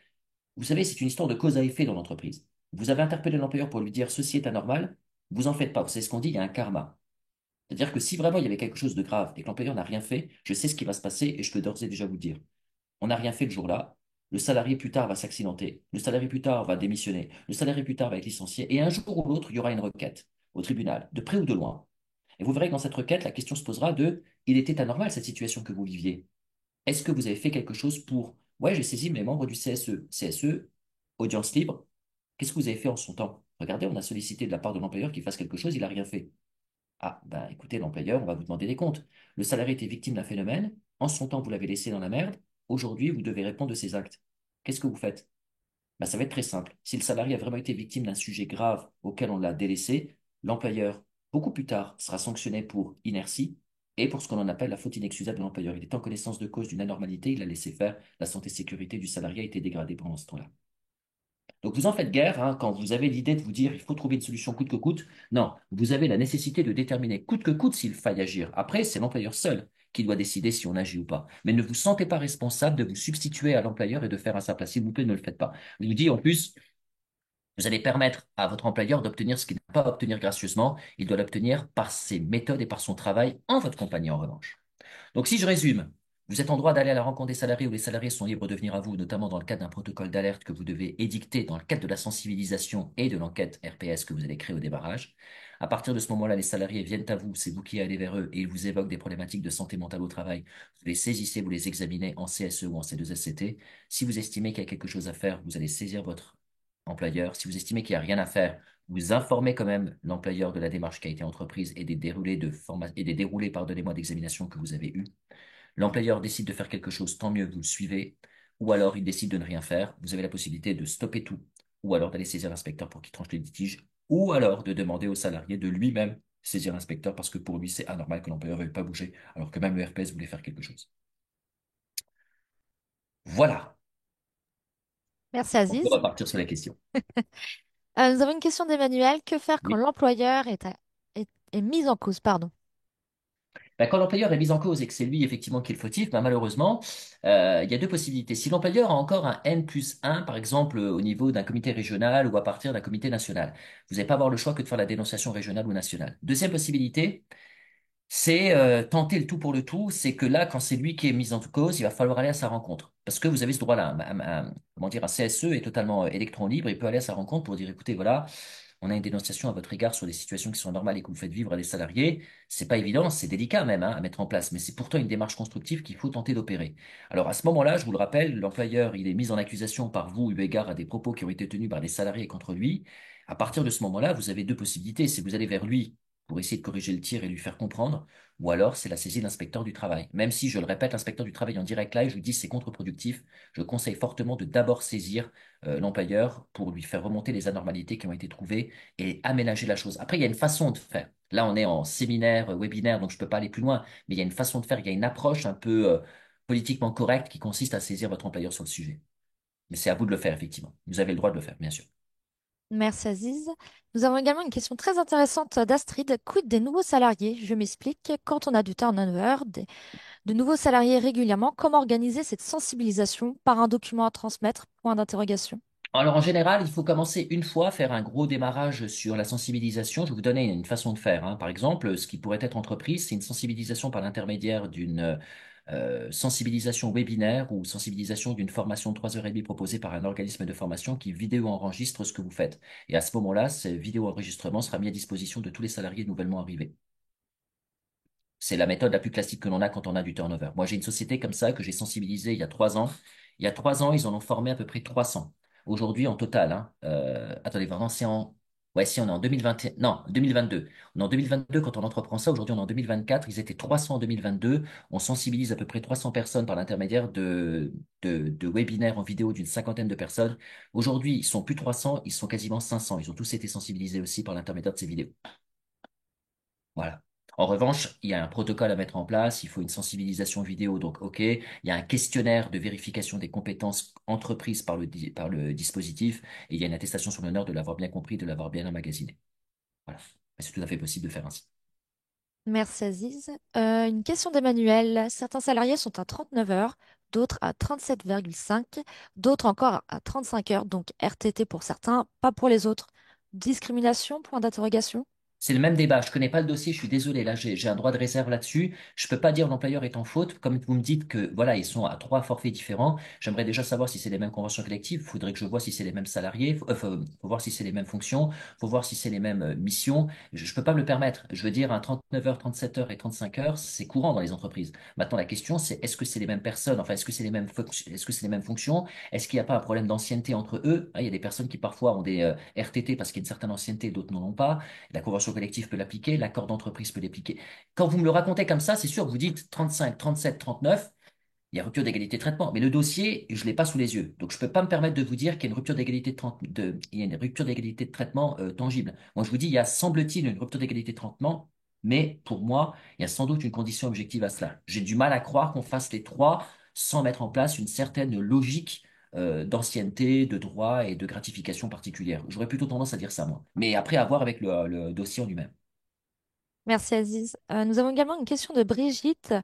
vous savez, c'est une histoire de cause à effet dans l'entreprise. Vous avez interpellé l'employeur pour lui dire ceci est anormal, vous en faites pas. C'est ce qu'on dit, il y a un karma. C'est-à-dire que si vraiment il y avait quelque chose de grave et que l'employeur n'a rien fait, je sais ce qui va se passer et je peux d'ores et déjà vous le dire. On n'a rien fait le jour-là. Le salarié plus tard va s'accidenter. Le salarié plus tard va démissionner. Le salarié plus tard va être licencié. Et un jour ou l'autre, il y aura une requête au tribunal, de près ou de loin. Et vous verrez que dans cette requête, la question se posera de, il était anormal cette situation que vous viviez. Est-ce que vous avez fait quelque chose pour, ouais, j'ai saisi mes membres du CSE. CSE, audience libre. Qu'est-ce que vous avez fait en son temps? Regardez, on a sollicité de la part de l'employeur qu'il fasse quelque chose, il n'a rien fait. Ah, ben écoutez, l'employeur, on va vous demander des comptes. Le salarié était victime d'un phénomène. En son temps, vous l'avez laissé dans la merde. Aujourd'hui, vous devez répondre de ses actes. Qu'est-ce que vous faites? Ben, ça va être très simple. Si le salarié a vraiment été victime d'un sujet grave auquel on l'a délaissé, l'employeur, beaucoup plus tard, sera sanctionné pour inertie et pour ce qu'on en appelle la faute inexcusable de l'employeur. Il est en connaissance de cause d'une anormalité, il a laissé faire. La santé et sécurité du salarié a été dégradée pendant ce temps-là. Donc vous en faites guère hein, quand vous avez l'idée de vous dire il faut trouver une solution coûte que coûte. Non, vous avez la nécessité de déterminer coûte que coûte s'il faille agir. Après, c'est l'employeur seul qui doit décider si on agit ou pas. Mais ne vous sentez pas responsable de vous substituer à l'employeur et de faire à sa place. S'il vous plaît, ne le faites pas. Je vous dis en plus, vous allez permettre à votre employeur d'obtenir ce qu'il n'a pas à obtenir gracieusement. Il doit l'obtenir par ses méthodes et par son travail en votre compagnie en revanche. Donc, si je résume, vous êtes en droit d'aller à la rencontre des salariés où les salariés sont libres de venir à vous, notamment dans le cadre d'un protocole d'alerte que vous devez édicter dans le cadre de la sensibilisation et de l'enquête RPS que vous allez créer au démarrage. À partir de ce moment-là, les salariés viennent à vous, c'est vous qui allez vers eux et ils vous évoquent des problématiques de santé mentale au travail. Vous les saisissez, vous les examinez en CSE ou en C2SCT. Si vous estimez qu'il y a quelque chose à faire, vous allez saisir votre employeur. Si vous estimez qu'il n'y a rien à faire, vous informez quand même l'employeur de la démarche qui a été entreprise et des déroulés et des déroulés, pardonnez-moi, d'examination que vous avez eus. L'employeur décide de faire quelque chose, tant mieux, vous le suivez, ou alors il décide de ne rien faire, vous avez la possibilité de stopper tout, ou alors d'aller saisir l'inspecteur pour qu'il tranche les litiges, ou alors de demander au salarié de lui-même saisir l'inspecteur parce que pour lui c'est anormal que l'employeur ne veuille pas bouger, alors que même le RPS voulait faire quelque chose. Voilà, Merci on peut Aziz. repartir sur la question. Nous avons une question d'Emmanuel. Que faire quand Oui. l'employeur est mis en cause, pardon. Ben, quand l'employeur est mis en cause et que c'est lui effectivement qui est le fautif, ben, malheureusement, il y a deux possibilités. Si l'employeur a encore un N+1, par exemple, au niveau d'un comité régional ou à partir d'un comité national, vous n'allez pas avoir le choix que de faire la dénonciation régionale ou nationale. Deuxième possibilité, c'est tenter le tout pour le tout. C'est que là, quand c'est lui qui est mis en cause, il va falloir aller à sa rencontre. Parce que vous avez ce droit-là. Comment dire, un CSE est totalement électron libre. Il peut aller à sa rencontre pour dire, écoutez, voilà, on a une dénonciation à votre égard sur des situations qui sont normales et que vous faites vivre à des salariés. C'est pas évident, c'est délicat même hein, à mettre en place, mais c'est pourtant une démarche constructive qu'il faut tenter d'opérer. Alors à ce moment-là, je vous le rappelle, l'employeur, il est mis en accusation par vous eu égard à des propos qui ont été tenus par des salariés contre lui. À partir de ce moment-là, vous avez deux possibilités. C'est vous allez vers lui pour essayer de corriger le tir et lui faire comprendre, ou alors c'est la saisie de l'inspecteur du travail. Même si, je le répète, l'inspecteur du travail en direct live, je vous dis c'est contre-productif, je conseille fortement de d'abord saisir l'employeur pour lui faire remonter les anormalités qui ont été trouvées et aménager la chose. Après, il y a une façon de faire. Là, on est en séminaire, webinaire, donc je ne peux pas aller plus loin, mais il y a une façon de faire, il y a une approche un peu politiquement correcte qui consiste à saisir votre employeur sur le sujet. Mais c'est à vous de le faire, effectivement. Vous avez le droit de le faire, bien sûr. Merci Aziz. Nous avons également une question très intéressante d'Astrid. Quid des nouveaux salariés? Je m'explique. Quand on a du turnover, de nouveaux salariés régulièrement, comment organiser cette sensibilisation par un document à transmettre? Point d'interrogation. Alors, en général, il faut commencer une fois, faire un gros démarrage sur la sensibilisation. Je vais vous donner une façon de faire, hein. Par exemple, ce qui pourrait être entreprise, c'est une sensibilisation par l'intermédiaire d'une sensibilisation webinaire ou sensibilisation d'une formation de 3h30 proposée par un organisme de formation qui vidéo enregistre ce que vous faites. Et à ce moment-là, ce vidéo enregistrement sera mis à disposition de tous les salariés nouvellement arrivés. C'est la méthode la plus classique que l'on a quand on a du turnover. Moi, j'ai une société comme ça que j'ai sensibilisée il y a 3 ans. Il y a 3 ans, ils en ont formé à peu près 300. Aujourd'hui, en total, hein, attendez, vraiment, c'est en... Ouais, si on est en 2021, non, 2022. On est en 2022 quand on entreprend ça. Aujourd'hui, on est en 2024. Ils étaient 300 en 2022. On sensibilise à peu près 300 personnes par l'intermédiaire de webinaires en vidéo d'une cinquantaine de personnes. Aujourd'hui, ils sont plus 300, ils sont quasiment 500. Ils ont tous été sensibilisés aussi par l'intermédiaire de ces vidéos. Voilà. En revanche, il y a un protocole à mettre en place, il faut une sensibilisation vidéo, donc OK, il y a un questionnaire de vérification des compétences entreprises par le dispositif, et il y a une attestation sur l'honneur de l'avoir bien compris, de l'avoir bien emmagasiné. Voilà. Mais c'est tout à fait possible de faire ainsi. Merci Aziz. Une question d'Emmanuel. Certains salariés sont à 39 heures, d'autres à 37,5, d'autres encore à 35 heures, donc RTT pour certains, pas pour les autres. Discrimination? Point d'interrogation. C'est le même débat. Je connais pas le dossier. Je suis désolé. Là, j'ai un droit de réserve là-dessus. Je peux pas dire l'employeur est en faute. Comme vous me dites que voilà, ils sont à 3 forfaits différents. J'aimerais déjà savoir si c'est les mêmes conventions collectives. Il faudrait que je vois si c'est les mêmes salariés. Faut voir si c'est les mêmes fonctions. Faut voir si c'est les mêmes missions. Je peux pas me le permettre. Je veux dire, un 39 heures, 37 heures et 35 heures, c'est courant dans les entreprises. Maintenant, la question, c'est est-ce que c'est les mêmes personnes? Enfin, est-ce que c'est les mêmes est-ce que c'est les mêmes fonctions? Est-ce qu'il n'y a pas un problème d'ancienneté entre eux? Ah, il y a des personnes qui parfois ont des RTT parce qu'il y a une certaine ancienneté, d'autres n'en ont pas. La convention collective peut l'appliquer, l'accord d'entreprise peut l'appliquer. Quand vous me le racontez comme ça, c'est sûr, vous dites 35, 37, 39, il y a rupture d'égalité de traitement. Mais le dossier, je ne l'ai pas sous les yeux. Donc, je ne peux pas me permettre de vous dire qu'il y a une rupture d'égalité il y a une rupture d'égalité de traitement tangible. Moi, je vous dis, il y a, semble-t-il, une rupture d'égalité de traitement, mais pour moi, il y a sans doute une condition objective à cela. J'ai du mal à croire qu'on fasse les trois sans mettre en place une certaine logique d'ancienneté, de droits et de gratifications particulières. J'aurais plutôt tendance à dire ça, moi. Mais après, à voir avec le dossier en lui-même. Merci Aziz. Nous avons également une question de Brigitte.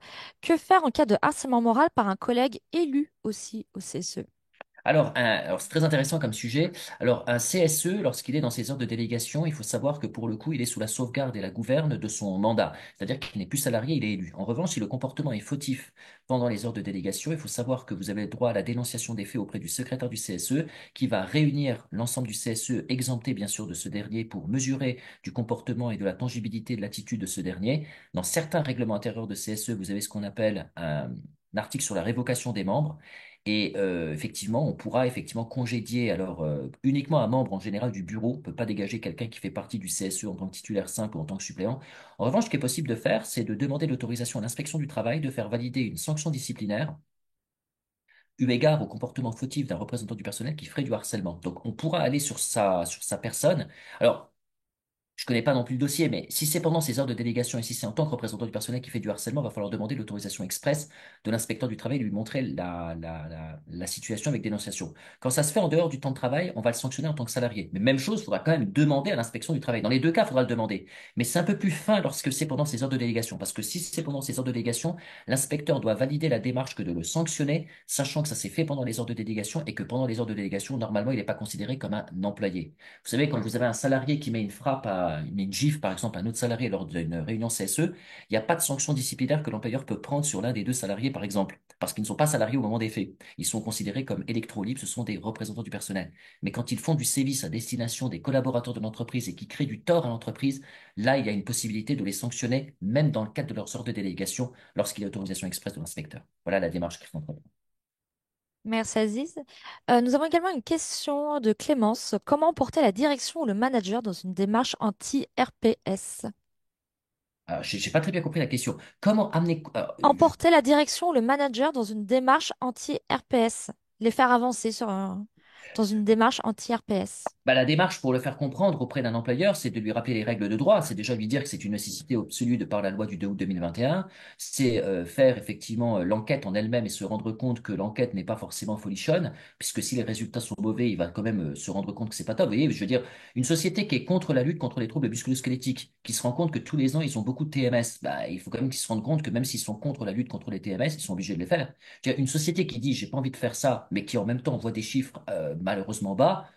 Que faire en cas de harcèlement moral par un collègue élu aussi au CSE? Alors c'est très intéressant comme sujet. Alors, un CSE, lorsqu'il est dans ses heures de délégation, il faut savoir que pour le coup, il est sous la sauvegarde et la gouverne de son mandat. C'est-à-dire qu'il n'est plus salarié, il est élu. En revanche, si le comportement est fautif pendant les heures de délégation, il faut savoir que vous avez le droit à la dénonciation des faits auprès du secrétaire du CSE, qui va réunir l'ensemble du CSE, exempté bien sûr de ce dernier, pour mesurer du comportement et de la tangibilité de l'attitude de ce dernier. Dans certains règlements intérieurs de CSE, vous avez ce qu'on appelle un article sur la révocation des membres. Et effectivement, on pourra effectivement congédier alors uniquement un membre en général du bureau. On ne peut pas dégager quelqu'un qui fait partie du CSE en tant que titulaire simple ou en tant que suppléant. En revanche, ce qui est possible de faire, c'est de demander l'autorisation à l'inspection du travail de faire valider une sanction disciplinaire eu égard au comportement fautif d'un représentant du personnel qui ferait du harcèlement. Donc, on pourra aller sur sa personne. Alors, je connais pas non plus le dossier, mais si c'est pendant ces heures de délégation et si c'est en tant que représentant du personnel qui fait du harcèlement, il va falloir demander l'autorisation express de l'inspecteur du travail et lui montrer la situation avec dénonciation. Quand ça se fait en dehors du temps de travail, on va le sanctionner en tant que salarié. Mais même chose, il faudra quand même demander à l'inspection du travail. Dans les deux cas, il faudra le demander. Mais c'est un peu plus fin lorsque c'est pendant ces heures de délégation. Parce que si c'est pendant ces heures de délégation, l'inspecteur doit valider la démarche que de le sanctionner, sachant que ça s'est fait pendant les heures de délégation et que pendant les heures de délégation, normalement, il n'est pas considéré comme un employé. Vous savez, quand vous avez un salarié qui met une frappe il met une gifle, par exemple, à un autre salarié lors d'une réunion CSE, il n'y a pas de sanction disciplinaire que l'employeur peut prendre sur l'un des deux salariés, par exemple, parce qu'ils ne sont pas salariés au moment des faits. Ils sont considérés comme électrolibres, ce sont des représentants du personnel. Mais quand ils font du sévice à destination des collaborateurs de l'entreprise et qui créent du tort à l'entreprise, là, il y a une possibilité de les sanctionner, même dans le cadre de leur sorte de délégation, lorsqu'il y a autorisation express de l'inspecteur. Voilà la démarche qu'ils font. Merci Aziz. Nous avons également une question de Clémence. Comment porter la direction ou le manager dans une démarche anti-RPS? Alors, j'ai pas très bien compris la question. Comment amener... Emporter la direction ou le manager dans une démarche anti-RPS. Les faire avancer dans une démarche anti-RPS. Bah, la démarche pour le faire comprendre auprès d'un employeur, c'est de lui rappeler les règles de droit. C'est déjà lui dire que c'est une nécessité absolue de par la loi du 2 août 2021. C'est faire effectivement l'enquête en elle-même et se rendre compte que l'enquête n'est pas forcément folichonne, puisque si les résultats sont mauvais, il va quand même se rendre compte que c'est pas top. Vous voyez, je veux dire, une société qui est contre la lutte contre les troubles musculo-squelettiques, qui se rend compte que tous les ans, ils ont beaucoup de TMS, bah, il faut quand même qu'ils se rendent compte que même s'ils sont contre la lutte contre les TMS, ils sont obligés de les faire. Je veux dire, une société qui dit j'ai pas envie de faire ça, mais qui en même temps voit des chiffres malheureusement bas,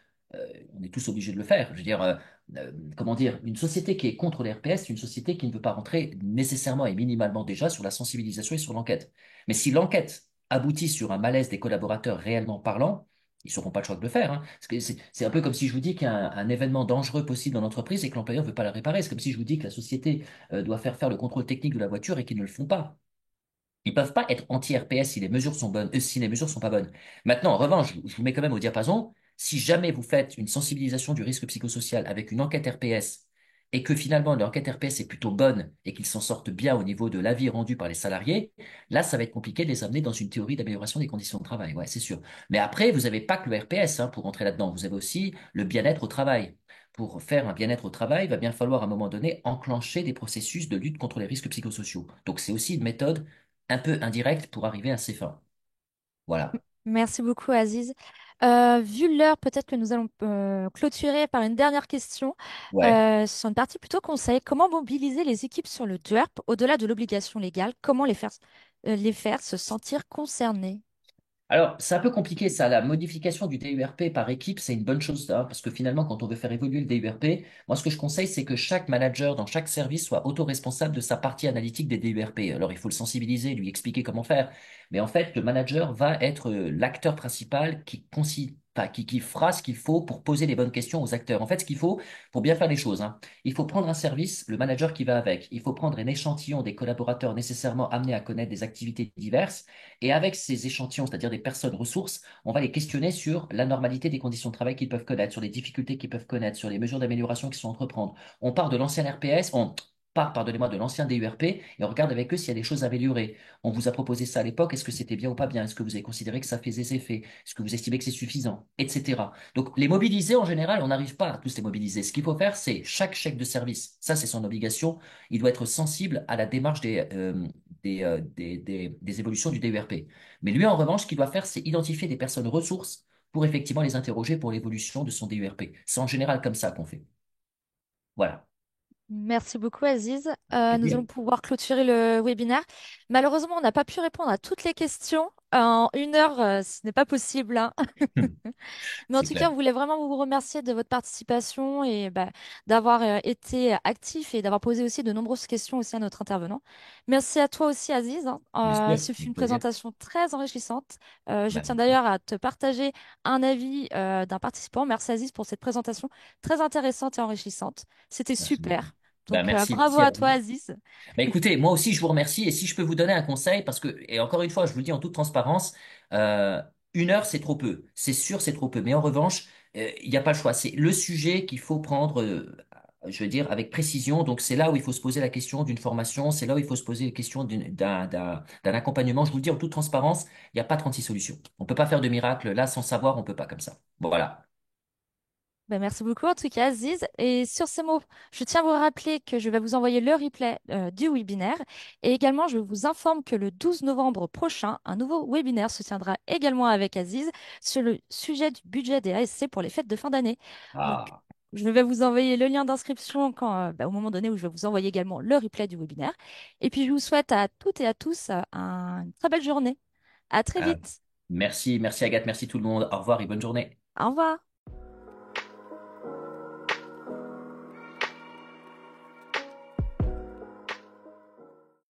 on est tous obligés de le faire. Je veux dire, comment dire, une société qui est contre les RPS, c'est une société qui ne veut pas rentrer nécessairement et minimalement déjà sur la sensibilisation et sur l'enquête. Mais si l'enquête aboutit sur un malaise des collaborateurs réellement parlant, ils n'auront pas le choix de le faire, hein. Parce que c'est un peu comme si je vous dis qu'il y a un événement dangereux possible dans l'entreprise et que l'employeur ne veut pas le réparer. C'est comme si je vous dis que la société doit faire le contrôle technique de la voiture et qu'ils ne le font pas. Ils peuvent pas être anti-RPS si les mesures sont bonnes, si les mesures sont pas bonnes. Maintenant, en revanche, je vous mets quand même au diapason. Si jamais vous faites une sensibilisation du risque psychosocial avec une enquête RPS et que finalement l'enquête RPS est plutôt bonne et qu'ils s'en sortent bien au niveau de l'avis rendu par les salariés, là, ça va être compliqué de les amener dans une théorie d'amélioration des conditions de travail. Ouais, c'est sûr. Mais après, vous n'avez pas que le RPS, hein, pour entrer là-dedans. Vous avez aussi le bien-être au travail. Pour faire un bien-être au travail, il va bien falloir à un moment donné enclencher des processus de lutte contre les risques psychosociaux. Donc c'est aussi une méthode un peu indirect pour arriver à ses fins. Voilà. Merci beaucoup, Aziz. Vu l'heure, peut-être que nous allons clôturer par une dernière question. Ouais. Sur une partie plutôt conseil, comment mobiliser les équipes sur le DUERP au-delà de l'obligation légale? Comment les faire se sentir concernés? Alors, c'est un peu compliqué ça. La modification du DURP par équipe, c'est une bonne chose, hein, parce que finalement, quand on veut faire évoluer le DURP, moi, ce que je conseille, c'est que chaque manager dans chaque service soit auto-responsable de sa partie analytique des DURP. Alors, il faut le sensibiliser, lui expliquer comment faire. Mais en fait, le manager va être l'acteur principal qui fera ce qu'il faut pour poser les bonnes questions aux acteurs. En fait, ce qu'il faut pour bien faire les choses, hein, il faut prendre un service, le manager qui va avec. Il faut prendre un échantillon des collaborateurs nécessairement amenés à connaître des activités diverses. Et avec ces échantillons, c'est-à-dire des personnes ressources, on va les questionner sur la normalité des conditions de travail qu'ils peuvent connaître, sur les difficultés qu'ils peuvent connaître, sur les mesures d'amélioration qu'ils sont entreprendre. On part de l'ancien RPS, on part, pardonnez-moi, de l'ancien DURP et on regarde avec eux s'il y a des choses à améliorer. On vous a proposé ça à l'époque, est-ce que c'était bien ou pas bien? Est-ce que vous avez considéré que ça faisait ses effets? Est-ce que vous estimez que c'est suffisant? Etc. Donc les mobiliser, en général, on n'arrive pas à tous les mobiliser. Ce qu'il faut faire, c'est chaque chèque de service, ça c'est son obligation, il doit être sensible à la démarche des évolutions du DURP. Mais lui, en revanche, ce qu'il doit faire, c'est identifier des personnes ressources pour effectivement les interroger pour l'évolution de son DURP. C'est en général comme ça qu'on fait. Voilà. Merci beaucoup, Aziz. Avec Nous plaisir. allons pouvoir clôturer le webinaire. Malheureusement, on n'a pas pu répondre à toutes les questions. En 1 heure, ce n'est pas possible, hein. Mais en C'est tout cas, clair. on voulait vraiment vous remercier de votre participation et bah, d'avoir été actif et d'avoir posé aussi de nombreuses questions aussi à notre intervenant. Merci à toi aussi, Aziz, hein. Bien sûr. Ce fut une Avec plaisir. présentation très enrichissante. Je Bah, tiens d'ailleurs à te partager un avis d'un participant. Merci, Aziz, pour cette présentation très intéressante et enrichissante. C'était merci beaucoup. super. Bah, Donc, merci, bravo merci à à toi, vous. Aziz. Bah, écoutez, moi aussi, je vous remercie. Et si je peux vous donner un conseil, parce que, et encore une fois, je vous le dis en toute transparence, euh, 1 heure, c'est trop peu. C'est sûr, c'est trop peu. Mais en revanche, il n'y a pas le choix. C'est le sujet qu'il faut prendre, je veux dire, avec précision. Donc, c'est là où il faut se poser la question d'une formation. C'est là où il faut se poser la question d'un accompagnement. Je vous le dis en toute transparence, il n'y a pas 36 solutions. On peut pas faire de miracle. Là, sans savoir, on peut pas comme ça. Voilà. Ben, merci beaucoup en tout cas, Aziz. Et sur ces mots, je tiens à vous rappeler que je vais vous envoyer le replay du webinaire. Et également, je vous informe que le 12 novembre prochain, un nouveau webinaire se tiendra également avec Aziz sur le sujet du budget des ASC pour les fêtes de fin d'année. Donc, Ah, je vais vous envoyer le lien d'inscription au moment donné où je vais vous envoyer également le replay du webinaire. Et puis, je vous souhaite à toutes et à tous une très belle journée. À très ah. vite. Merci, merci Agathe, merci tout le monde. Au revoir et bonne journée. Au revoir.